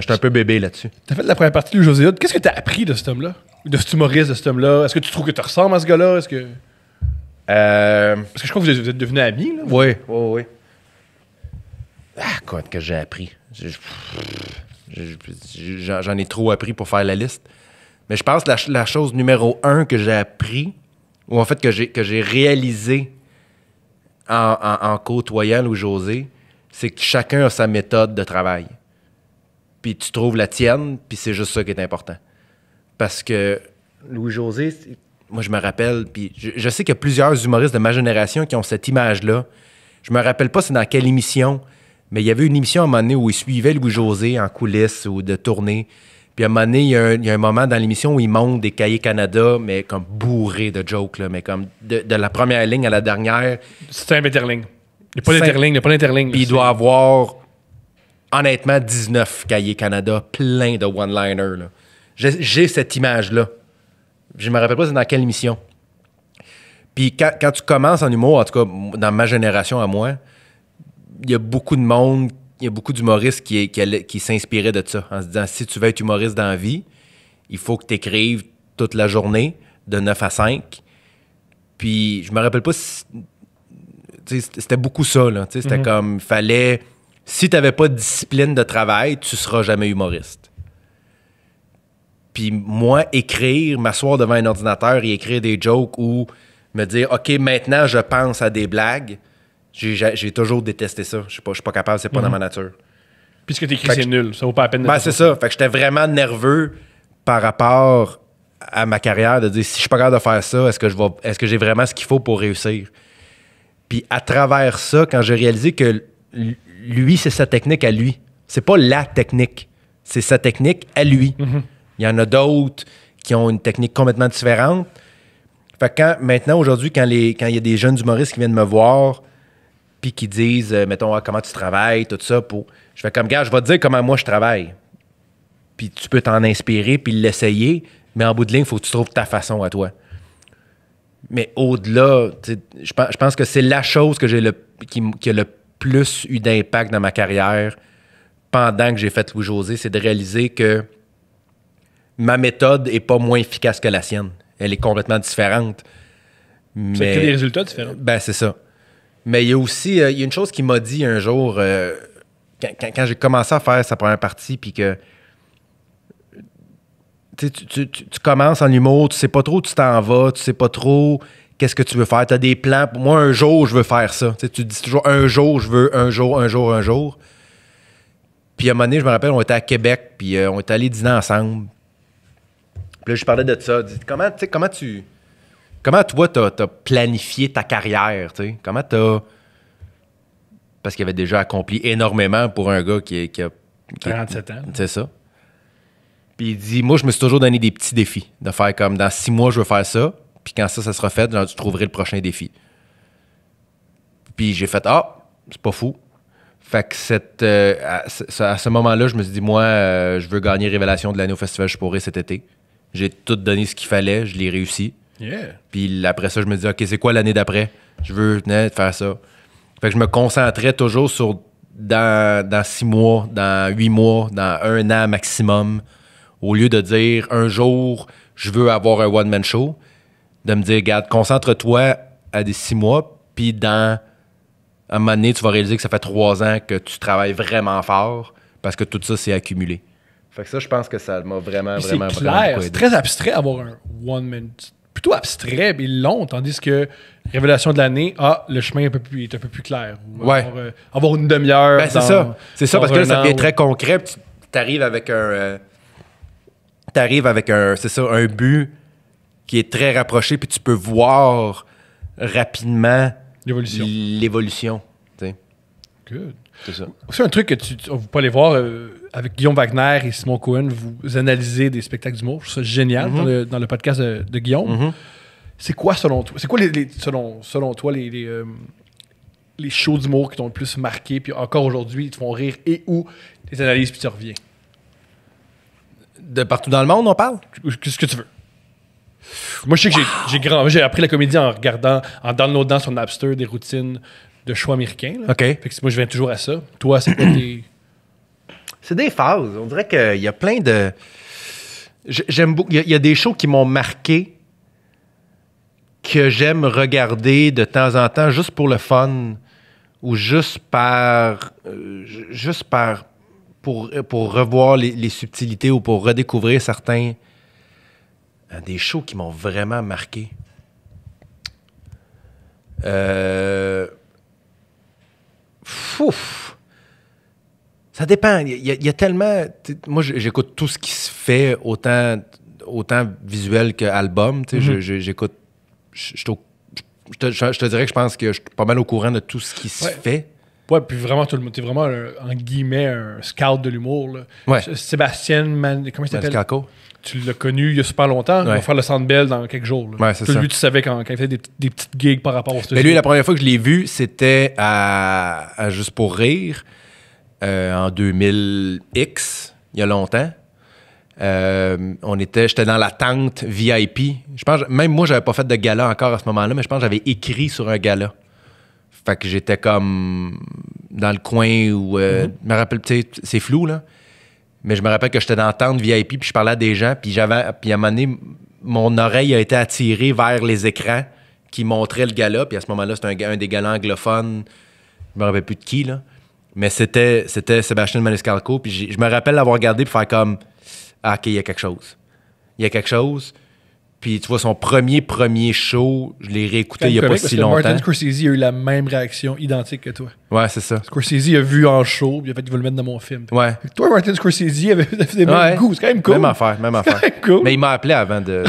un peu bébé là-dessus. T'as fait la première partie de José Hood. Qu'est-ce que t'as appris de cet homme-là? De cet humoriste, de cet homme-là? Est-ce que tu trouves que tu ressembles à ce gars-là? Est-ce que... Parce que je crois que vous êtes devenus amis. Là. Oui. Quoi que j'ai appris? J'en ai trop appris pour faire la liste. Mais je pense que la chose numéro 1 que j'ai appris, ou en fait que j'ai réalisé en côtoyant Louis-José, c'est que chacun a sa méthode de travail. Puis tu trouves la tienne, puis c'est juste ça qui est important. Parce que Louis-José, moi je me rappelle, puis je sais qu'il y a plusieurs humoristes de ma génération qui ont cette image-là. Je me rappelle pas c'est dans quelle émission, mais il y avait une émission à un moment donné où il suivait Louis-José en coulisses ou de tournée. Puis à un moment donné, il y a un moment dans l'émission où il monte des cahiers Canada, mais comme bourré de jokes, là, mais comme de la première ligne à la dernière. C'est un interligne. Il n'y a pas d'interligne. Puis il doit avoir, honnêtement, 19 cahiers Canada, plein de one-liners. Là. J'ai cette image-là. Je me rappelle pas c'est dans quelle émission. Puis quand tu commences en humour, en tout cas, dans ma génération à moi, il y a beaucoup de monde, il y a beaucoup d'humoristes qui s'inspiraient de ça, en se disant, si tu veux être humoriste dans la vie, il faut que tu écrives toute la journée, de 9 à 5. Puis je me rappelle pas si... C'était beaucoup ça, là. C'était comme, fallait... Si tu n'avais pas de discipline de travail, tu seras jamais humoriste. Puis moi, écrire, m'asseoir devant un ordinateur et écrire des jokes ou me dire, OK, maintenant, je pense à des blagues, j'ai toujours détesté ça. Je suis pas capable, c'est pas dans ma nature. Puis ce que tu écris, c'est nul. Ça vaut pas la peine de... Ben, c'est ça. Fait que j'étais vraiment nerveux par rapport à ma carrière, de dire, si je suis pas capable de faire ça, est-ce que j'ai vraiment ce qu'il faut pour réussir? Puis à travers ça, quand j'ai réalisé que lui, c'est sa technique à lui. C'est pas la technique. C'est sa technique à lui. Il y en a d'autres qui ont une technique complètement différente. Fait que maintenant, aujourd'hui, quand il y a des jeunes humoristes qui viennent me voir puis qui disent, mettons, comment tu travailles, tout ça, je fais comme, gars, je vais te dire comment moi je travaille. Puis tu peux t'en inspirer puis l'essayer, mais en bout de ligne, il faut que tu trouves ta façon à toi. Mais au-delà, je pense que c'est la chose que qui a le plus eu d'impact dans ma carrière pendant que j'ai fait Louis-José, c'est de réaliser que ma méthode n'est pas moins efficace que la sienne. Elle est complètement différente. Mais... C'est que des résultats différents. Ben, c'est ça. Mais il y a aussi il y a une chose qu'il m'a dit un jour, quand j'ai commencé à faire sa première partie, puis que tu commences en humour, tu sais pas trop où tu t'en vas, tu sais pas trop qu'est-ce que tu veux faire. Tu as des plans. Pour moi, un jour, je veux faire ça. Tu te dis toujours un jour, je veux un jour. Puis à un moment donné, je me rappelle, on était à Québec, puis on était allés dîner ensemble. Puis là, je parlais de ça. Comment toi, t'as planifié ta carrière, tu sais? Comment t'as... Parce qu'il avait déjà accompli énormément pour un gars qui a 47 ans. C'est ça. Puis il dit, moi, je me suis toujours donné des petits défis. De faire comme, dans 6 mois, je veux faire ça. Puis quand ça sera fait, genre, tu trouverais le prochain défi. Puis j'ai fait, c'est pas fou. Fait que à ce moment-là, je me suis dit, moi, je veux gagner Révélation de l'année au Festival Je pourrais cet été. J'ai tout donné ce qu'il fallait, je l'ai réussi. Yeah. Puis après ça, je me dis, OK, c'est quoi l'année d'après? Je veux faire ça. Fait que je me concentrais toujours sur dans 6 mois, dans 8 mois, dans 1 an maximum, au lieu de dire un jour, je veux avoir un one-man show, de me dire, regarde, concentre-toi à des 6 mois, puis à un moment donné, tu vas réaliser que ça fait 3 ans que tu travailles vraiment fort parce que tout ça s'est accumulé. Fait que ça, je pense que ça m'a vraiment, Puis vraiment, c'est vraiment clair, beaucoup c'est aidé. très abstrait avoir un one-man. Plutôt abstrait et long, tandis que révélation de l'année, le chemin est un peu plus clair. Ou Ouais. avoir une demi-heure. Ben, c'est ça. C'est ça, dans parce que là, un ça an, devient ou- très concret. Puis tu arrives avec un. T'arrives avec c'est ça, un but qui est très rapproché, puis tu peux voir rapidement L'évolution. l'évolution. Tu sais, Good. c'est ça. C'est un truc que vous pouvez aller voir avec Guillaume Wagner et Simon Cohen, vous analysez des spectacles d'humour. Je trouve ça génial dans le podcast de Guillaume. C'est quoi selon toi? C'est quoi selon toi les shows d'humour qui t'ont le plus marqué, puis encore aujourd'hui, ils te font rire et ou les analyses, puis tu reviens? De partout dans le monde, on parle? Qu'est-ce que tu veux? Moi, je sais que j'ai appris la comédie en regardant, en downloadant sur Napster des routines de shows américains. Là. OK. Fait que moi, je viens toujours à ça. Toi, c'est quoi tes... C'est des phases. On dirait qu'il y a plein de. J'aime beaucoup. Il y a des shows qui m'ont marqué que j'aime regarder de temps en temps juste pour le fun ou juste pour revoir les subtilités ou pour redécouvrir certains des shows qui m'ont vraiment marqué. Ça dépend. Il y a tellement... Moi, j'écoute tout ce qui se fait, autant visuel qu'album. J'écoute... Je te dirais que je pense que je suis pas mal au courant de tout ce qui se fait. Ouais, puis vraiment, t'es vraiment, en guillemets, un scout de l'humour. Là. Ouais. Sébastien, comment il s'appelle? Maniscalco. Tu l'as connu il y a super longtemps. Il va faire le Centre Bell dans quelques jours. Là. Ouais, c'est ça. Lui, tu savais quand il faisait des petites gigs par rapport au studio. Mais lui, la première fois que je l'ai vu, c'était à Juste pour rire, en 2000X, il y a longtemps. J'étais dans la tente VIP. Je pense, même moi, j'avais pas fait de gala encore à ce moment-là, mais je pense que j'avais écrit sur un gala. Fait que j'étais comme dans le coin où... je me rappelle, tu sais, c'est flou, là. Mais je me rappelle que j'étais dans la tente VIP, puis je parlais à des gens, puis à un moment donné, mon oreille a été attirée vers les écrans qui montraient le gala, puis à ce moment-là, c'était un des galas anglophones. Je me rappelle plus de qui, là. Mais c'était Sébastien Maniscalco, puis je me rappelle l'avoir regardé puis faire comme... Ah, OK, il y a quelque chose. Il y a quelque chose. Puis tu vois, son premier show, je l'ai réécouté il n'y a pas si longtemps. Martin Scorsese a eu la même réaction identique que toi. Ouais, c'est ça. Scorsese a vu en show, puis il a fait, il veut le mettre dans mon film. Ouais. Fait que toi, Martin Scorsese avait fait des mêmes goûts. C'est quand même cool. Même affaire. C'est quand même cool. Mais il m'a appelé avant de...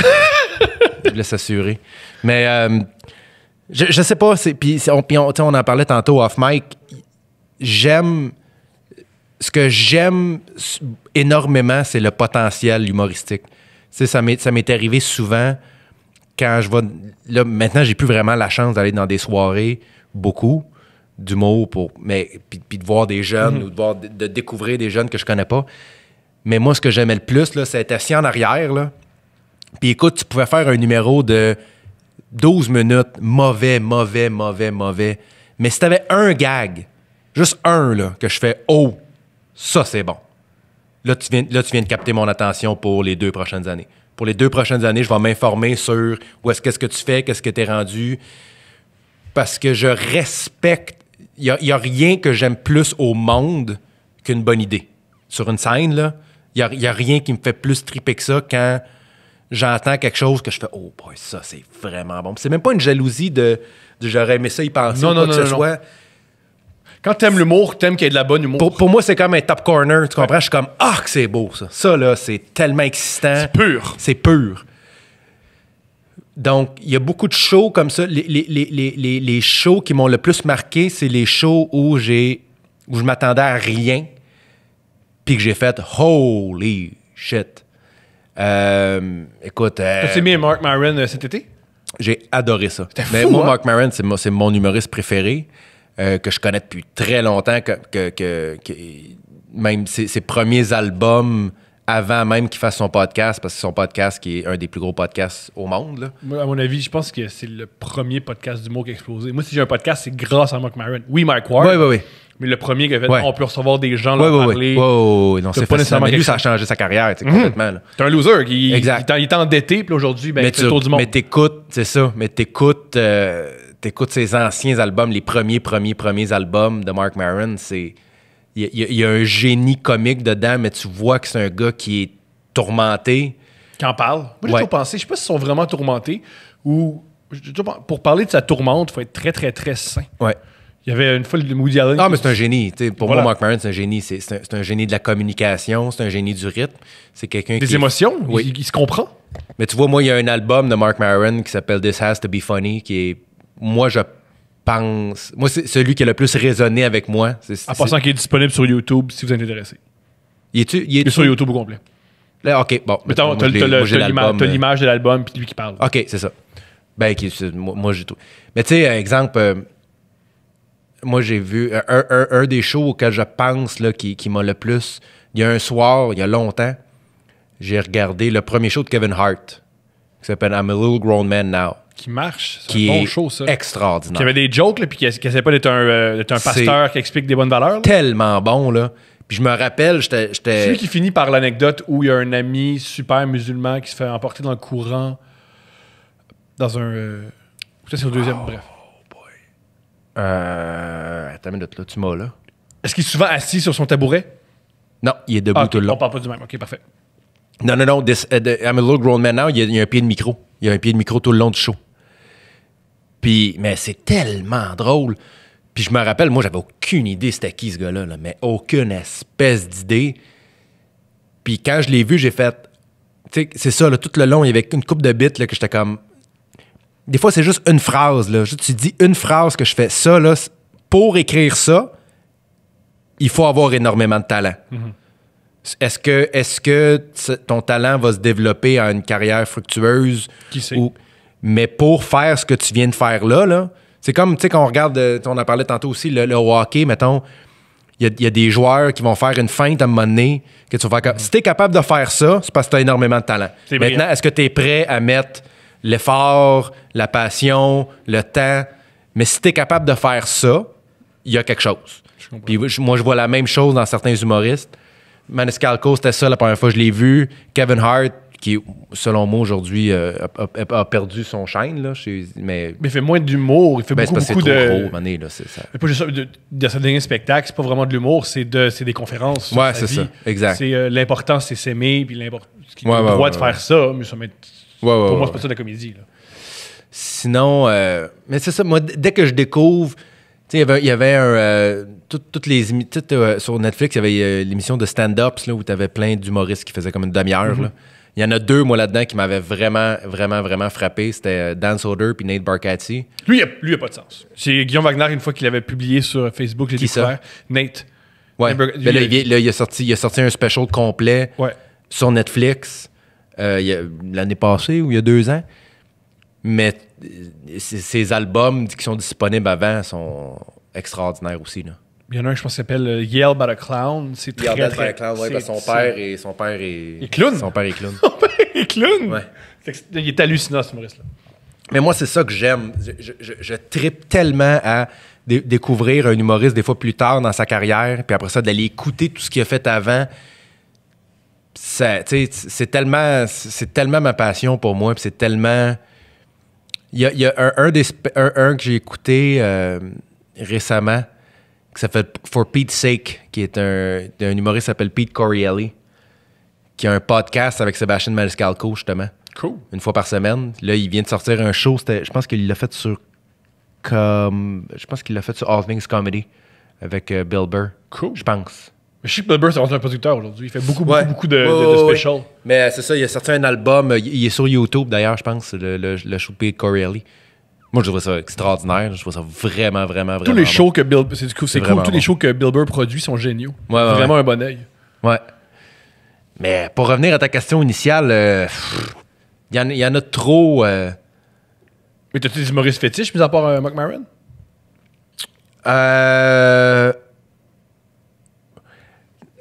Je voulais s'assurer. Mais je sais pas, on en parlait tantôt off mic. Ce que j'aime énormément, c'est le potentiel humoristique. Tu sais, ça m'est arrivé souvent quand je vais... Là, maintenant, j'ai plus vraiment la chance d'aller dans des soirées, beaucoup, d'humour, puis de voir des jeunes ou de découvrir des jeunes que je connais pas. Mais moi, ce que j'aimais le plus, là, c'est être assis en arrière, là. Puis écoute, tu pouvais faire un numéro de 12 minutes, mauvais. Mais si t'avais un gag, juste un, là, que je fais « Oh, ça, c'est bon ». Là, tu viens de capter mon attention pour les 2 prochaines années. Pour les 2 prochaines années, je vais m'informer sur qu'est-ce que tu fais, qu'est-ce que tu es rendu. Parce que je respecte... Il n'y a rien que j'aime plus au monde qu'une bonne idée. Sur une scène, là, il n'y a rien qui me fait plus triper que ça quand j'entends quelque chose que je fais « Oh boy, ça, c'est vraiment bon ». C'est même pas une jalousie de j'aurais aimé ça y penser ou quoi que ce soit. Quand t'aimes l'humour, t'aimes qu'il y ait de la bonne humour. Pour moi, c'est comme un top corner, tu comprends? Je suis comme, que c'est beau, ça. Ça, là, c'est tellement excitant. C'est pur. C'est pur. Donc, il y a beaucoup de shows comme ça. Les shows qui m'ont le plus marqué, c'est les shows où je m'attendais à rien, puis que j'ai fait « Holy shit! » Écoute... T'as aimé Marc Maron cet été? J'ai adoré ça. Mais moi, Marc Maron, c'est mon humoriste préféré. Que je connais depuis très longtemps, que même ses premiers albums, avant même qu'il fasse son podcast, parce que son podcast qui est un des plus gros podcasts au monde. Là. Moi, à mon avis, je pense que c'est le premier podcast d'humour qui a explosé. Moi, si j'ai un podcast, c'est grâce à Marc Maron. Oui, Mike Ward. Oui. Mais le premier qui a fait, Ouais. on peut recevoir des gens, leur parler. Oui. Non, c'est pas fascinant. nécessairement Mais lui, quelque ça a changé sa carrière, complètement. Là. T'es un loser. Il Exact. est endetté, puis aujourd'hui, il fait le tour du monde. Mais t'écoutes, c'est ça. Mais t'écoutes ses anciens albums, les premiers albums de Marc Maron, c'est il y a un génie comique dedans, mais tu vois que c'est un gars qui est tourmenté. Qui en parle. Moi, j'ai toujours pensé, je sais pas s'ils sont vraiment tourmentés ou... Pour parler de sa tourmente, il faut être très, très, très sain. Ouais. Il y avait une fois le Woody Allen. Non, mais c'est un génie. Pour Voilà. moi, Marc Maron, c'est un génie. C'est un génie de la communication, c'est un génie du rythme. C'est quelqu'un qui... Des émotions. Oui. Il se comprend. Mais tu vois, moi, il y a un album de Marc Maron qui s'appelle This Has to Be Funny, qui est... Moi, je pense... Moi, c'est celui qui a le plus résonné avec moi. En passant qu'il est disponible sur YouTube si vous êtes intéressé. Il est sur YouTube au complet. Là, OK, bon. Mais t'as l'image de l'album puis lui qui parle. OK, c'est ça. Ben, moi, j'ai tout. Mais tu sais, exemple, moi, j'ai vu un des shows auxquels je pense là, qui m'a le plus. Il y a un soir, il y a longtemps, j'ai regardé le premier show de Kevin Hart, qui s'appelle I'm a Little Grown Man Now. Qui marche. C'est Qui un bon est show, ça. extraordinaire. Qui avait des jokes, là, puis qui essaie pas d'être un pasteur qui explique des bonnes valeurs. Là. Tellement bon, là. Puis je me rappelle, j'étais... Celui qui finit par l'anecdote où il y a un ami super musulman qui se fait emporter dans le courant dans un... ça, c'est au deuxième, bref. Attends une minute, là, tu m'as là. Est-ce qu'il est souvent assis sur son tabouret? Non, il est debout tout le long. On parle pas du même. OK, parfait. Non, I'm a Little Grown Man Now, il y a un pied de micro. Il y a un pied de micro tout le long du show. Puis, mais c'est tellement drôle. Puis je me rappelle, moi, j'avais aucune idée c'était qui ce gars-là, là, mais aucune espèce d'idée. Puis quand je l'ai vu, j'ai fait... Tu sais, c'est ça, là, tout le long, il y avait une couple de bits là, que j'étais comme... Des fois, c'est juste une phrase, là. Tu dis une phrase que je fais ça, là. Pour écrire ça, il faut avoir énormément de talent. Mm-hmm. Est-ce que ton talent va se développer à une carrière fructueuse? Qui sait? Mais pour faire ce que tu viens de faire là, c'est comme, tu sais, quand on regarde, on en parlait tantôt aussi, le hockey, mettons, il y a des joueurs qui vont faire une feinte à un moment donné, que tu vas faire... Si tu es capable de faire ça, c'est parce que tu as énormément de talent. Maintenant, est-ce que tu es prêt à mettre l'effort, la passion, le temps? Mais si tu es capable de faire ça, il y a quelque chose. Puis moi, je vois la même chose dans certains humoristes. Maniscalco, c'était ça la première fois que je l'ai vu. Kevin Hart, qui, selon moi, aujourd'hui, a perdu son shine. Là, mais il fait moins d'humour. Il fait beaucoup de... C'est trop gros, mané, là, c'est ça. Mais pas juste ça. Dans ce dernier spectacle, c'est pas vraiment de l'humour, c'est des conférences. Ouais, c'est ça. Exact. C'est l'important, c'est s'aimer, puis ce qui a le droit de faire ça, mais ça pour moi, c'est pas ça de la comédie. Là. Sinon, mais c'est ça, moi, dès que je découvre... Tu sais, il y avait sur Netflix, il y avait l'émission de stand-ups là, où tu avais plein d'humoristes qui faisaient comme une demi-heure. Mm-hmm. Là. Il y en a deux, moi, là-dedans, qui m'avaient vraiment, vraiment, vraiment frappé. C'était Dan Soder puis Nate Bargatze. Lui, il a pas de sens. C'est Guillaume Wagner, une fois qu'il avait publié sur Facebook, j'ai découvert. Nate. Ouais. Là, il a sorti un special complet sur Netflix l'année passée ou il y a 2 ans. Mais ces albums qui sont disponibles avant sont extraordinaires aussi. Là. Il y en a un, je pense, qui s'appelle Yell by the Clown. C'est très, Yell très... by the Clown, oui, parce que son père est clown. Son père est clown. Son père est clown? Ouais. Il est hallucinant, ce humoriste-là. Mais moi, c'est ça que j'aime. Je trippe tellement à découvrir un humoriste des fois plus tard dans sa carrière, puis après ça, d'aller écouter tout ce qu'il a fait avant. C'est tellement ma passion pour moi, puis c'est tellement... Il y a un que j'ai écouté récemment qui s'appelle For Pete's Sake, qui est un humoriste qui s'appelle Pete Correale, qui a un podcast avec Sébastien Maniscalco, justement. Cool. Une fois par semaine. Là, il vient de sortir un show. Je pense qu'il l'a fait sur All Things Comedy avec Bill Burr. Cool. Je pense. Je sais que Bill Burr, c'est un producteur aujourd'hui. Il fait beaucoup de specials. Oui. Mais c'est ça, il a sorti un album. Il est sur YouTube, d'ailleurs, je pense, le show de Pete Correale. Moi, je trouve ça extraordinaire. Je trouve ça vraiment, vraiment, vraiment tous les shows que Bill... C'est cool. Tous les shows que Bill Burr produit sont géniaux. Ouais, vraiment un bon œil. Ouais. Mais pour revenir à ta question initiale, il y en a trop... Mais t'as-tu des humoristes fétiches, mis à part Marc Maron?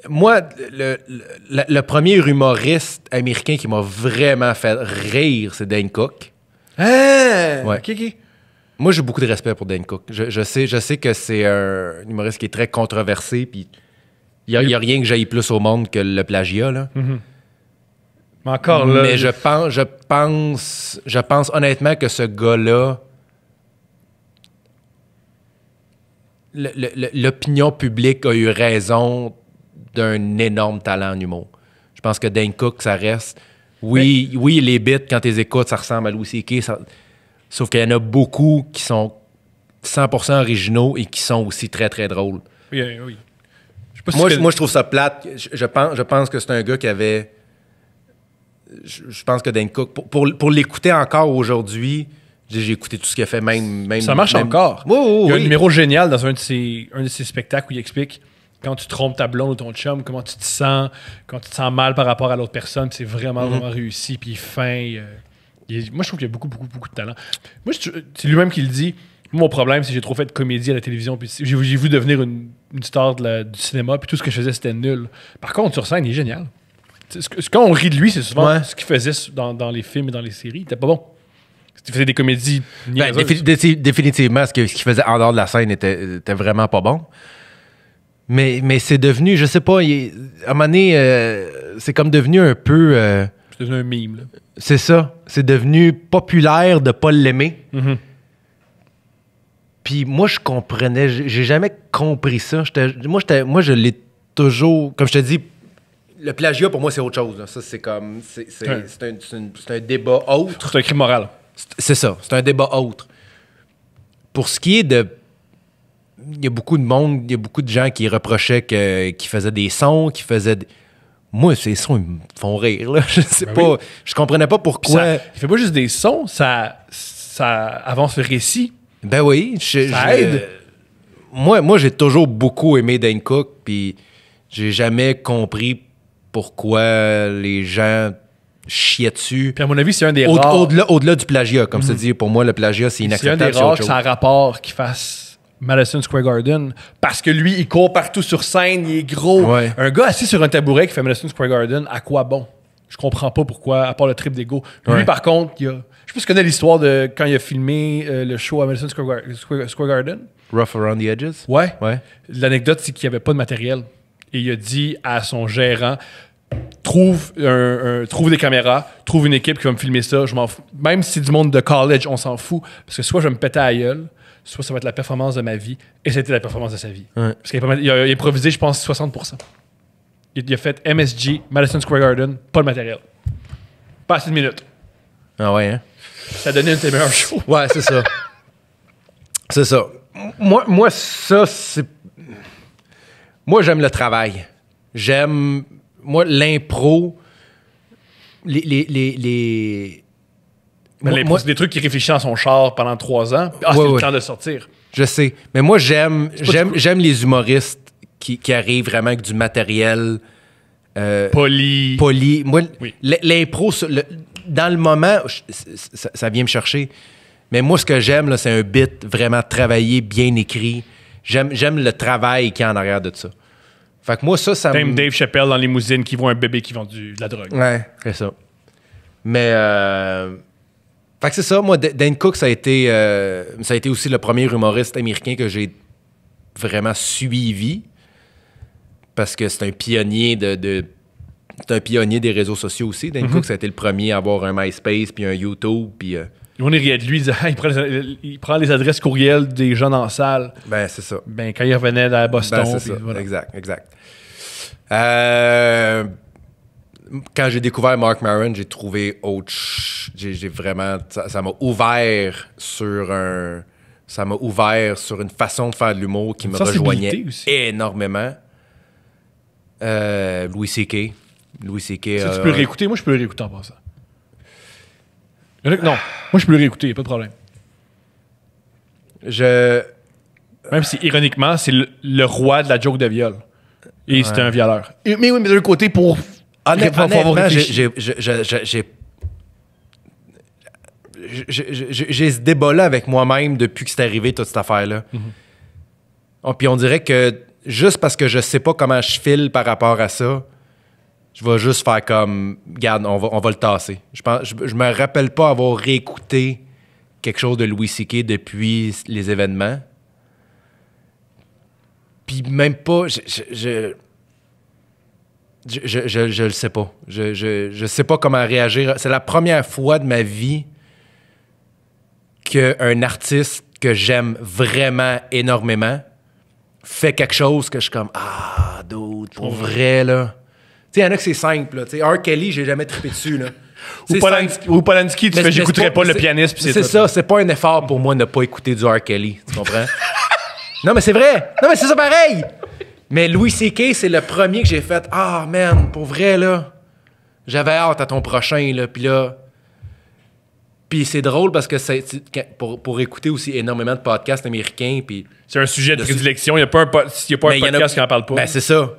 Moi, le premier humoriste américain qui m'a vraiment fait rire, c'est Dane Cook. Ah! Ouais. OK. Moi, j'ai beaucoup de respect pour Dane Cook. Je sais que c'est un humoriste qui est très controversé, puis il n'y a rien que j'aille plus au monde que le plagiat, là. Mm-hmm. Mais encore là... Mais je pense honnêtement que ce gars-là l'opinion publique a eu raison d'un énorme talent en humour. Je pense que Dane Cook, ça reste... Oui, les bits, quand tu les écoutes, ça ressemble à Louis C.K., sauf qu'il y en a beaucoup qui sont 100% originaux et qui sont aussi très, très drôles. Oui. Moi, je trouve ça plate. Je pense que c'est un gars qui avait... Je pense que Dane Cook, pour l'écouter encore aujourd'hui, j'ai écouté tout ce qu'il a fait, même ça marche encore. Oui, il y a un numéro génial dans un de ses spectacles où il explique quand tu trompes ta blonde ou ton chum, comment tu te sens, quand tu te sens mal par rapport à l'autre personne, c'est vraiment, vraiment réussi, puis il est fin. Moi, je trouve qu'il y a beaucoup, beaucoup, beaucoup de talent. Moi, c'est lui-même qui le dit. Mon problème, c'est que j'ai trop fait de comédie à la télévision, puis j'ai voulu devenir une star du cinéma, puis tout ce que je faisais, c'était nul. Par contre, sur scène, il est génial. Quand on rit de lui, c'est souvent ce qu'il faisait dans les films et dans les séries. Il était pas bon. Il faisait des comédies définitivement, ce qu'il faisait en dehors de la scène était vraiment pas bon. Mais c'est devenu, je sais pas, à un moment donné, c'est comme devenu un peu... c'est devenu un meme, là. C'est ça. C'est devenu populaire de pas l'aimer. Mm-hmm. Puis moi, je comprenais... J'ai jamais compris ça. Moi, je l'ai toujours... Comme je te dis, le plagiat, pour moi, c'est autre chose. Là. Ça, c'est comme... C'est un débat autre. C'est un crime moral. C'est ça. C'est un débat autre. Pour ce qui est de... Il y a beaucoup de monde, il y a beaucoup de gens qui reprochaient qu'ils faisaient des sons, qui faisaient... Moi, ces sons, ils me font rire, là. Je sais pas. Oui. Je comprenais pas pourquoi... Il fait pas juste des sons, ça avance le récit. Ben oui. Ça aide. Moi, j'ai toujours beaucoup aimé Dane Cook, puis j'ai jamais compris pourquoi les gens chiaient dessus. Puis à mon avis, c'est un des rares... Au-delà du plagiat, comme ça dit. Pour moi, le plagiat, c'est inacceptable. C'est un des rares que ça a rapport qu'il fasse... Madison Square Garden, parce que lui, il court partout sur scène, il est gros. Ouais. Un gars assis sur un tabouret qui fait Madison Square Garden, à quoi bon? Je comprends pas pourquoi, à part le trip d'ego. Lui, par contre, je sais pas si tu connais l'histoire de quand il a filmé le show à Madison Square Garden. Rough Around the Edges? Ouais. L'anecdote, c'est qu'il n'y avait pas de matériel. Et il a dit à son gérant, trouve des caméras, trouve une équipe qui va me filmer ça, je m'en fous. Même si c'est du monde de college, on s'en fout. Parce que soit je vais me péter à la gueule, soit ça va être la performance de ma vie, et c'était la performance de sa vie. Ouais. Parce qu'il a improvisé, je pense, 60%. Il a fait MSG, Madison Square Garden, pas le matériel. Pas assez de minutes. Ah ouais, hein? Ça a donné un de tes meilleurs shows. Ouais, c'est ça. C'est ça. Moi, ça, c'est... Moi, j'aime le travail. J'aime... Moi, l'impro... C'est des trucs qu'il réfléchit dans son char pendant 3 ans. C'est le temps de sortir. Je sais. Mais moi, j'aime les humoristes qui arrivent vraiment avec du matériel poli. Moi, l'impro, dans le moment, ça vient me chercher. Mais moi, ce que j'aime, là, c'est un bit vraiment travaillé, bien écrit. J'aime le travail qu'il y a en arrière de ça. Fait que moi, ça Même Dave Chappelle dans Limousine qui voit un bébé qui vend de la drogue. Ouais, c'est ça. Mais... Fait que c'est ça, moi, Dane Cook, ça a été aussi le premier humoriste américain que j'ai vraiment suivi. Parce que c'est un pionnier c'est un pionnier des réseaux sociaux aussi. Dane Cook, ça a été le premier à avoir un MySpace puis un YouTube. Puis, on est riait de lui, il prend les adresses courriels des gens dans la salle. Ben, c'est ça. Ben, quand il revenait à Boston. Ben, c'est ça. Voilà. Exact. Quand j'ai découvert Marc Maron, j'ai trouvé autre... J'ai vraiment... Ça m'a ouvert sur une façon de faire de l'humour qui me rejoignait aussi énormément. Louis C.K. Tu peux le réécouter? Moi, je peux le réécouter en passant. Non, moi, je peux le réécouter, pas de problème. Même si, ironiquement, c'est le roi de la joke de viol. Et c'était un violeur. Mais oui, mais d'un côté, pour... Honnêtement, j'ai ce débat-là avec moi-même depuis que c'est arrivé, toute cette affaire-là. Puis on dirait que juste parce que je sais pas comment je file par rapport à ça, je vais juste faire comme, regarde, on va le tasser. Je me rappelle pas avoir réécouté quelque chose de Louis C.K. depuis les événements. Puis même pas, je le sais pas. Je sais pas comment réagir. C'est la première fois de ma vie qu'un artiste que j'aime vraiment énormément fait quelque chose que je suis comme ah, dude, pour vrai, là. Tu sais, il y en a que c'est simple, là. Tu sais, R. Kelly, j'ai jamais trippé dessus, là. Ou Polanski, tu fais j'écouterais pas le pianiste, puis c'est ça, c'est pas un effort pour moi de ne pas écouter du R. Kelly, tu comprends? Non, mais c'est vrai! Non, mais c'est ça pareil! Mais Louis C.K., c'est le premier que j'ai fait. Ah, man, pour vrai, là. J'avais hâte à ton prochain, là. Puis là. Puis c'est drôle parce que pour écouter aussi énormément de podcasts américains. Puis c'est un sujet de prédilection. Il n'y a pas un podcast qui n'en parle pas. Ben, c'est ça.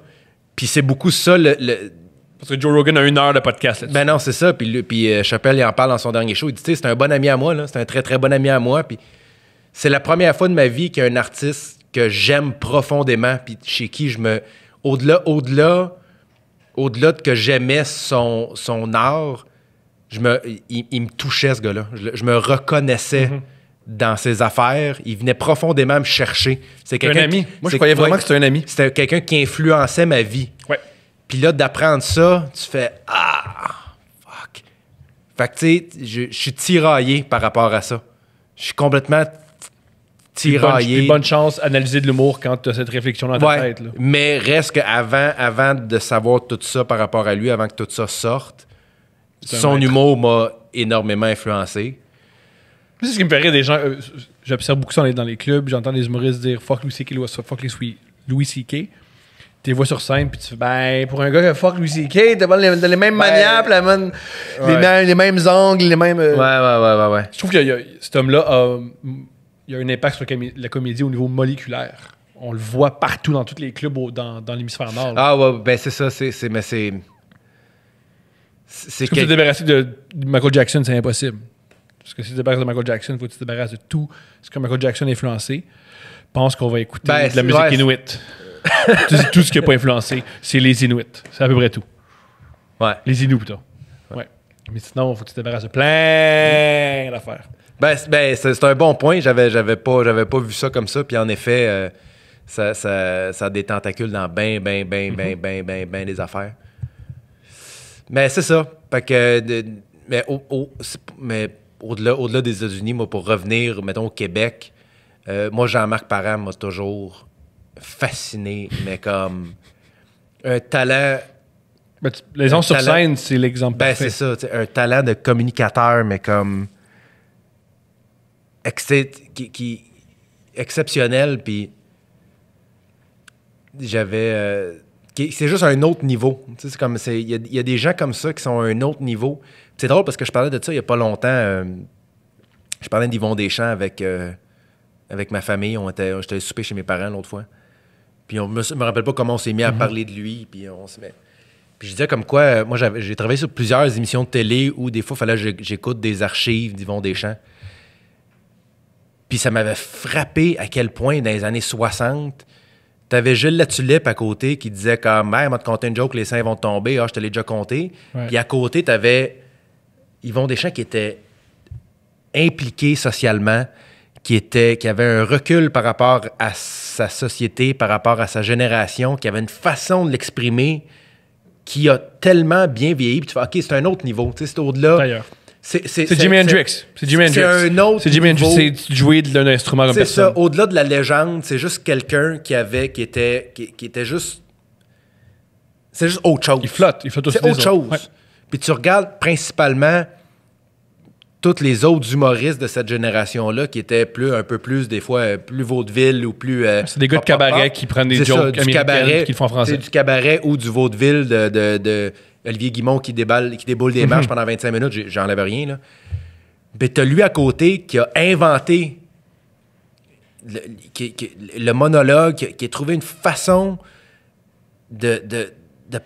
Puis c'est beaucoup ça, Parce que Joe Rogan a 1 heure de podcast là-dessus. Ben non, c'est ça. Puis Chappelle, il en parle dans son dernier show. Il dit, tu sais, c'est un bon ami à moi, là. C'est un très, très bon ami à moi. Puis c'est la première fois de ma vie qu'il y a un artiste que j'aime profondément, puis chez qui je me... Au-delà de que j'aimais son art, il me touchait, ce gars-là. Je me reconnaissais dans ses affaires. Il venait profondément me chercher. C'est un ami. Moi, je croyais vraiment que c'était un ami. C'était quelqu'un qui influençait ma vie. Ouais. Puis là, d'apprendre ça, tu fais « Ah! Fuck! » Fait que, tu sais, je suis tiraillé par rapport à ça. Je suis complètement tiraillé. Une bonne chance d'analyser de l'humour quand tu as cette réflexion dans ta tête. Là. Mais reste qu'avant de savoir tout ça par rapport à lui, avant que tout ça sorte, son humour m'a énormément influencé. C'est ce qui me fait rire des gens. J'observe beaucoup ça dans les clubs. J'entends des humoristes dire « fuck Louis C.K. » fuck Louis C.K. Tu les vois sur scène, puis tu fais « ben, pour un gars que fuck Louis C.K., t'as pas les mêmes manières, les mêmes angles, les mêmes... Ouais. Je trouve que cet homme-là il y a un impact sur la comédie au niveau moléculaire. On le voit partout dans tous les clubs dans l'hémisphère nord. Ah ouais, ben c'est ça, c'est comme se débarrasser de Michael Jackson, c'est impossible. Parce que si tu te débarrasses de Michael Jackson, il faut que tu te débarrasses de tout ce que Michael Jackson a influencé. Pense qu'on va écouter de la musique inuit. Tout ce qui n'a pas influencé, c'est les Inuits. C'est à peu près tout. Ouais. Les Inuits, plutôt. Ouais. Mais sinon, il faut que tu te débarrasses de plein d'affaires. Ben c'est un bon point. J'avais pas vu ça comme ça. Puis en effet, ça a des tentacules dans ben des affaires. Mais c'est ça. Fait que, mais au-delà des États-Unis, moi, pour revenir, mettons, au Québec, moi, Jean-Marc Parent m'a toujours fasciné, mais comme un talent... Les gens sur scène, c'est l'exemple parfait. C'est ça. Un talent de communicateur, mais comme... qui exceptionnel, puis j'avais... c'est juste un autre niveau. C'est comme, il y a des gens comme ça qui sont à un autre niveau. C'est drôle parce que je parlais de ça il n'y a pas longtemps. Je parlais d'Yvon Deschamps avec ma famille. J'étais souper chez mes parents l'autre fois. Puis je me rappelle pas comment on s'est mis à parler de lui. Puis je disais comme quoi, moi j'ai travaillé sur plusieurs émissions de télé où des fois, il fallait que j'écoute des archives d'Yvon Deschamps. Puis ça m'avait frappé à quel point, dans les années 60, t'avais Gilles Latulippe à côté qui disait comme « Hey, m'a te conté une joke, les seins vont tomber. Ah, je te l'ai déjà conté. Ouais. » Puis à côté, t'avais Yvon Deschamps qui était impliqué socialement, qui avait un recul par rapport à sa société, par rapport à sa génération, qui avait une façon de l'exprimer qui a tellement bien vieilli. Puis tu fais « OK, c'est un autre niveau. » Tu sais, c'est au-delà... D'ailleurs. C'est Jimi Hendrix. C'est Jimi Hendrix. C'est un autre C'est Jimi Hendrix. C'est jouer d'un instrument comme personne. C'est ça. Au-delà de la légende, c'est juste quelqu'un qui était juste... C'est juste autre chose. Il flotte aussi. C'est autre chose. Ouais. Puis tu regardes principalement tous les autres humoristes de cette génération-là qui étaient un peu plus, des fois, plus vaudeville ou plus... c'est des gars de cabaret qui prennent des jokes américaines qui le font en français. C'est du cabaret ou du vaudeville de Olivier Guimond qui déboule des marches pendant 25 minutes, j'enlève rien, là. Mais t'as lui à côté qui a inventé le monologue, qui a trouvé une façon de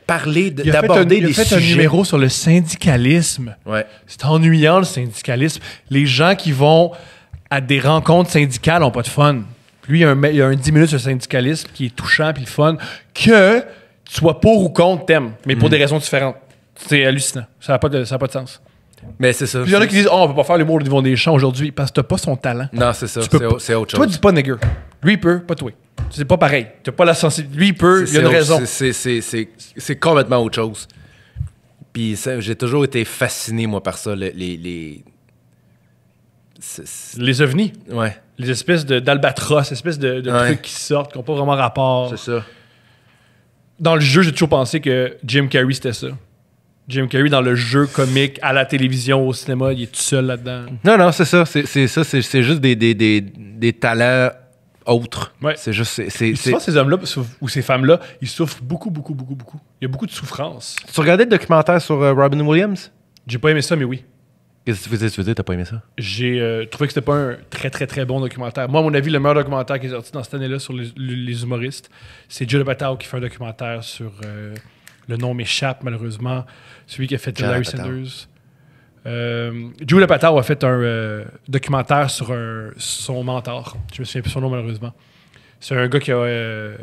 parler, d'aborder des sujets. Il a fait un numéro sur le syndicalisme. Ouais. C'est ennuyant, le syndicalisme. Les gens qui vont à des rencontres syndicales n'ont pas de fun. Lui, il y a un 10 minutes sur le syndicalisme qui est touchant puis le fun, que tu sois pour ou contre, t'aimes, mais pour des raisons différentes. C'est hallucinant. Ça n'a pas de sens. Mais c'est ça. Puis il y en a qui disent « Oh, on peut pas faire l'humour d'Yvon Deschamps aujourd'hui parce que t'as pas son talent. » Non, c'est ça. C'est autre chose. Toi, dis pas nigger. Lui, il peut, pas toi. C'est pas pareil. T'as pas la sensibilité. Lui, il peut, il y a une raison. C'est complètement autre chose. Puis j'ai toujours été fasciné, moi, par ça. Les ovnis. Ouais. Les espèces d'albatros, espèces de trucs qui sortent, qui n'ont pas vraiment rapport. C'est ça. Dans le jeu, j'ai toujours pensé que Jim Carrey, c'était ça. Jim Carrey, dans le jeu comique, à la télévision, au cinéma, il est tout seul là-dedans. Non, c'est ça. C'est juste des talents autres. Ouais. C'est juste... Souvent, ces hommes-là ou ces femmes-là, ils souffrent beaucoup. Il y a beaucoup de souffrance. Tu regardais le documentaire sur Robin Williams? J'ai pas aimé ça, mais oui. Qu'est-ce que tu veux dire? T'as pas aimé ça? J'ai trouvé que c'était pas un très, très, très bon documentaire. Moi, à mon avis, le meilleur documentaire qui est sorti dans cette année-là sur les humoristes, c'est Judd Apatow qui fait un documentaire sur... le nom m'échappe, malheureusement. Celui qui a fait Larry Sanders. Judd Apatow a fait un documentaire sur son mentor. Je me souviens plus son nom, malheureusement. C'est un gars qui a...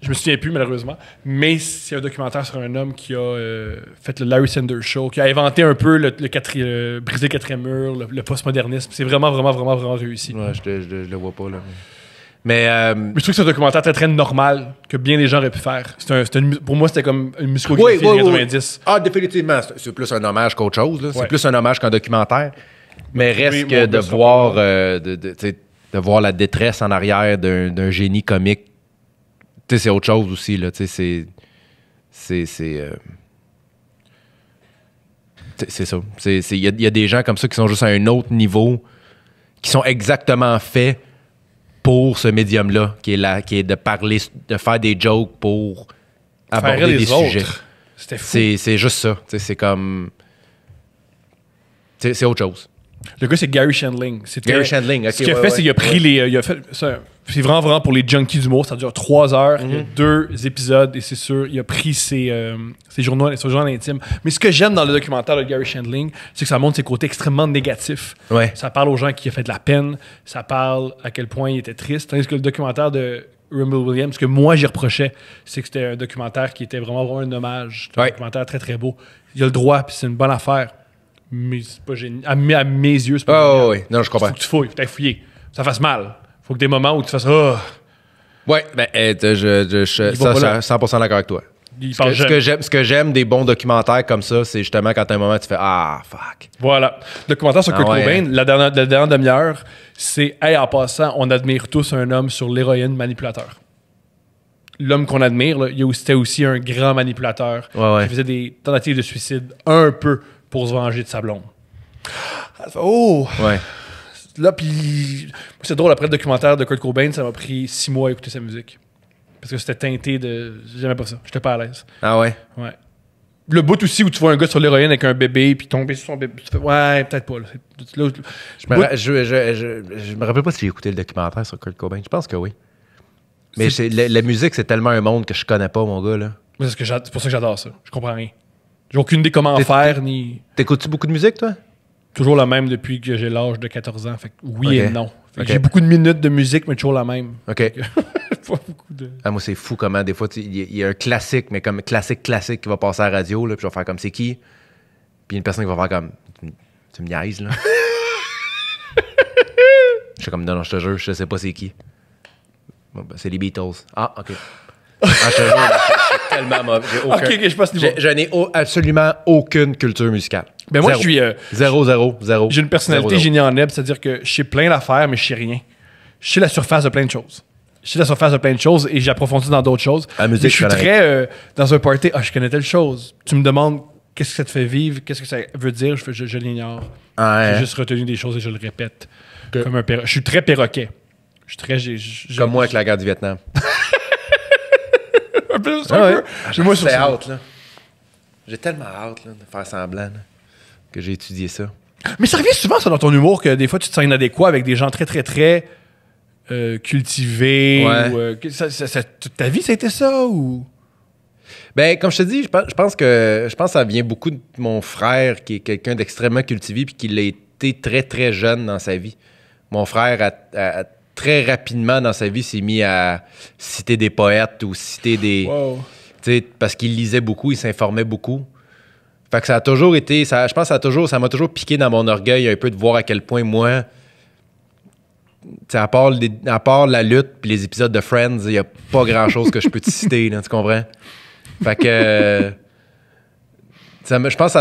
je me souviens plus, malheureusement. Mais c'est un documentaire sur un homme qui a fait le Larry Sanders Show, qui a inventé un peu briser le quatrième mur, le postmodernisme. C'est vraiment réussi. Ouais, je le vois pas, là. Mais je trouve que c'est un documentaire très, très normal que bien des gens auraient pu faire. Pour moi, c'était comme une musculographie des 90. Ah, définitivement. C'est plus un hommage qu'autre chose. Là. Ouais. C'est plus un hommage qu'un documentaire. Mais reste Oui, que de voir, de voir la détresse en arrière d'un génie comique, c'est autre chose aussi. Là. C'est ça. Il y a des gens comme ça qui sont juste à un autre niveau, qui sont exactement faits pour ce médium-là, qui est de parler, de faire des jokes pour aborder des sujets. C'était fou. C'est juste ça. C'est comme... C'est autre chose. Le gars, c'est Gary Shandling. Gary Shandling, OK. Ce qu'il a fait, c'est qu'il a pris les... il a fait c'est vraiment pour les junkies d'humour. Ça dure 3 heures. Il y a 2 épisodes, et c'est sûr, il a pris ses journaux intimes. Mais ce que j'aime dans le documentaire de Gary Shandling, c'est que ça montre ses côtés extrêmement négatifs. Ouais. Ça parle aux gens qui ont fait de la peine. Ça parle à quel point il était triste. Tandis que le documentaire de Robin Williams, ce que moi j'y reprochais, c'est que c'était un documentaire qui était vraiment un hommage. C'était un documentaire très très beau. Il a le droit, puis c'est une bonne affaire. Mais c'est pas génial. À mes yeux, c'est pas génial. Oui. Non, je comprends. Faut que tu fouilles, faut que t'ailles fouiller. Ça fasse mal. Faut que des moments où tu fasses oh. Ouais, ben, je suis 100% d'accord avec toi. Ce que j'aime des bons documentaires comme ça, c'est justement quand à un moment tu fais ah, fuck. Voilà. Le documentaire sur Kurt Cobain, la dernière demi-heure, c'est hey, en passant, on admire tous un homme sur l'héroïne manipulateur. L'homme qu'on admire, là, c'était aussi un grand manipulateur qui faisait des tentatives de suicide un peu pour se venger de sa blonde. Oh! Ouais. Là, puis c'est drôle, après le documentaire de Kurt Cobain, ça m'a pris 6 mois à écouter sa musique. Parce que c'était teinté de... J'aimais pas ça. J'étais pas à l'aise. Ah ouais? Ouais. Le bout aussi où tu vois un gars sur l'héroïne avec un bébé, puis tomber sur son bébé. Tu fais, ouais, peut-être pas. Là, je me rappelle pas si j'ai écouté le documentaire sur Kurt Cobain. Je pense que oui. Mais la musique, c'est tellement un monde que je connais pas, mon gars, là. C'est pour ça que j'adore ça. Je comprends rien. J'ai aucune idée comment faire, ni... T'écoutes-tu beaucoup de musique, toi? Toujours la même depuis que j'ai l'âge de 14 ans. Fait que oui et non. Okay. J'ai beaucoup de minutes de musique, mais toujours la même. OK. Pas beaucoup de... moi, c'est fou comment, des fois, il y a un classique, mais comme classique qui va passer à la radio, là, puis je vais faire comme c'est qui? Puis une personne qui va faire comme tu me niaises, là. Je suis comme non, je te jure, je sais pas c'est qui. Bon, ben, c'est les Beatles. Ah, OK. Je te jure, je suis tellement mauvais. OK, je passe niveau. Je n'ai absolument aucune culture musicale. Ben moi, je suis... Zéro. J'ai une personnalité génie en neb, c'est-à-dire que je sais plein d'affaires, mais je sais rien. Je sais la surface de plein de choses. Et j'approfondis dans d'autres choses. La musique, mais je suis très... dans un party, je connais telle chose. Tu me demandes qu'est-ce que ça te fait vivre, qu'est-ce que ça veut dire, je l'ignore. J'ai juste retenu des choses et je le répète. Comme un je suis très perroquet. Comme moi avec la guerre du Vietnam. un peu. J'ai hâte, là. J'ai tellement hâte là, de faire semblant là, que j'ai étudié ça. Mais ça revient souvent, ça, dans ton humour, que des fois, tu te sens inadéquat avec des gens très, très, très cultivés. Ouais. Toute ta vie, ça a été ça, ou... Ben, comme je te dis, je pense que ça vient beaucoup de mon frère, qui est quelqu'un d'extrêmement cultivé, puis qui l'a été très, très jeune dans sa vie. Mon frère, très rapidement dans sa vie, s'est mis à citer des poètes ou citer des... Wow. Parce qu'il lisait beaucoup, il s'informait beaucoup. Fait que ça a toujours été... je pense que ça m'a toujours piqué dans mon orgueil un peu de voir à quel point moi... À part la lutte puis les épisodes de Friends, il n'y a pas grand-chose que je peux te citer, là, tu comprends? Fait que... Je pense que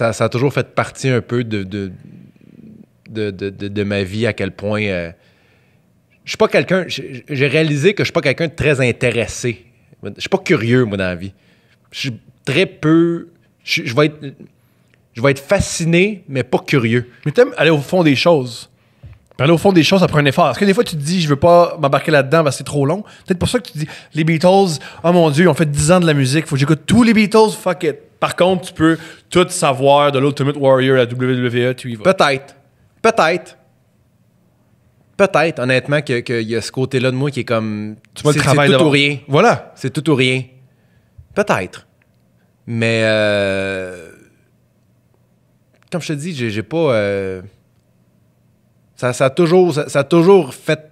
ça a toujours fait partie un peu de ma vie, à quel point je suis pas quelqu'un. J'ai réalisé que je suis pas quelqu'un de très intéressé. Je suis pas curieux, moi, dans la vie. Je suis très peu. Je vais être fasciné, mais pas curieux. Mais t'aimes aller au fond des choses. Aller au fond des choses, ça prend un effort. Parce que des fois, tu te dis, je veux pas m'embarquer là-dedans parce que c'est trop long. Peut-être pour ça que tu te dis, les Beatles, oh mon Dieu, ils ont fait 10 ans de la musique, faut que j'écoute tous les Beatles, fuck it. Par contre, tu peux tout savoir de l'Ultimate Warrior à WWE, tu y vas. Peut-être, honnêtement, qu'il y a ce côté-là de moi qui est comme... Tu vois le travail c'est tout d'abord. ou rien. Voilà. C'est tout ou rien. Peut-être. Mais... comme je te dis, j'ai pas... Ça a toujours fait...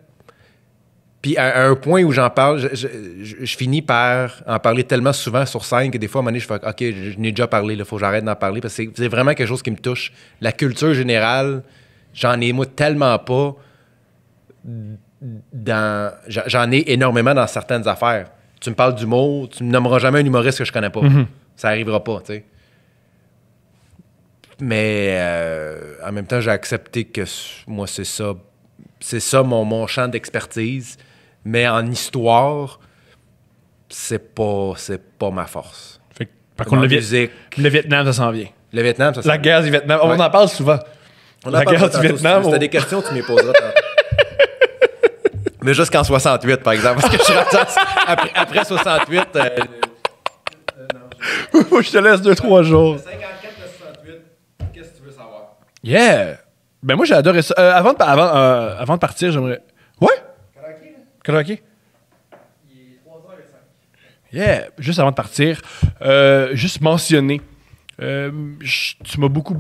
Puis à un point où j'en parle, je finis par en parler tellement souvent sur scène que des fois, à un moment donné, je fais « OK, je n'ai déjà parlé, il faut que j'arrête d'en parler. » Parce que c'est vraiment quelque chose qui me touche. La culture générale, j'en ai moi tellement pas... J'en ai énormément dans certaines affaires. Tu me parles d'humour, tu me nommeras jamais un humoriste que je connais pas. Ça arrivera pas, tu sais. Mais en même temps, j'ai accepté que moi, c'est ça mon champ d'expertise. Mais en histoire, c'est pas ma force. Fait que, par contre, musique, le Vietnam, ça s'en vient. le Vietnam, ça La guerre du Vietnam, on en parle souvent. La guerre du Vietnam. Si t'as des questions, tu m'y poseras. Mais jusqu'en 68, par exemple. Parce que je suis rendu après 68. Je te laisse 2-3 jours. 54 à 68, qu'est-ce que tu veux savoir? Yeah! Ben moi, j'ai adoré ça. Avant de partir, j'aimerais... Ouais? Karaoké? Il est 3h05. Yeah! Juste avant de partir, juste mentionner... tu m'as beaucoup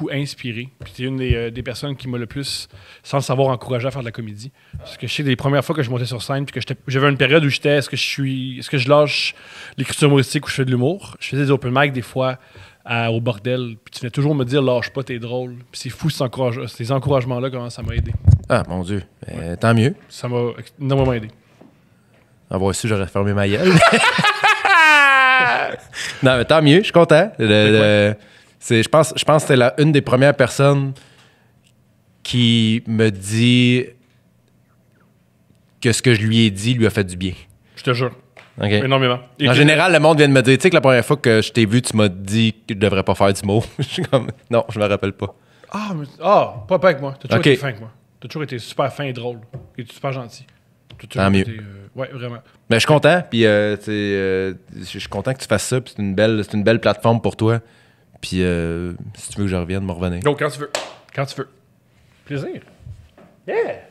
inspiré. Puis tu es une des personnes qui m'a le plus, sans le savoir, encouragé à faire de la comédie. Parce que je sais, les premières fois que je montais sur scène, puis que j'avais une période où j'étais, est-ce que je lâche l'écriture humoristique ou je fais de l'humour? Je faisais des open mic des fois au bordel, puis tu venais toujours me dire, lâche pas, t'es drôle. Puis c'est fou ces encouragements-là, comment ça m'a aidé. Ah, mon Dieu. Tant mieux. Ça m'a énormément aidé. Avoir su, j'aurais fermé ma gueule. Non, mais tant mieux, je suis content. Je pense que c'était une des premières personnes qui me dit que ce que je lui ai dit lui a fait du bien. Je te jure. Okay. Énormément. En général, le monde vient de me dire, tu sais que la première fois que je t'ai vu, tu m'as dit que je devrais pas faire du mot. Je suis comme, non, je me rappelle pas. Pas avec moi. T'as toujours Ok. été fin avec moi. T'as toujours été super fin et drôle. Et super gentil. Tant mieux. Ouais, vraiment. Mais je suis content, puis je suis content que tu fasses ça, puis c'est une belle plateforme pour toi. Puis si tu veux que je revienne, me revenir. Donc, quand tu veux. Quand tu veux. Plaisir. Yeah!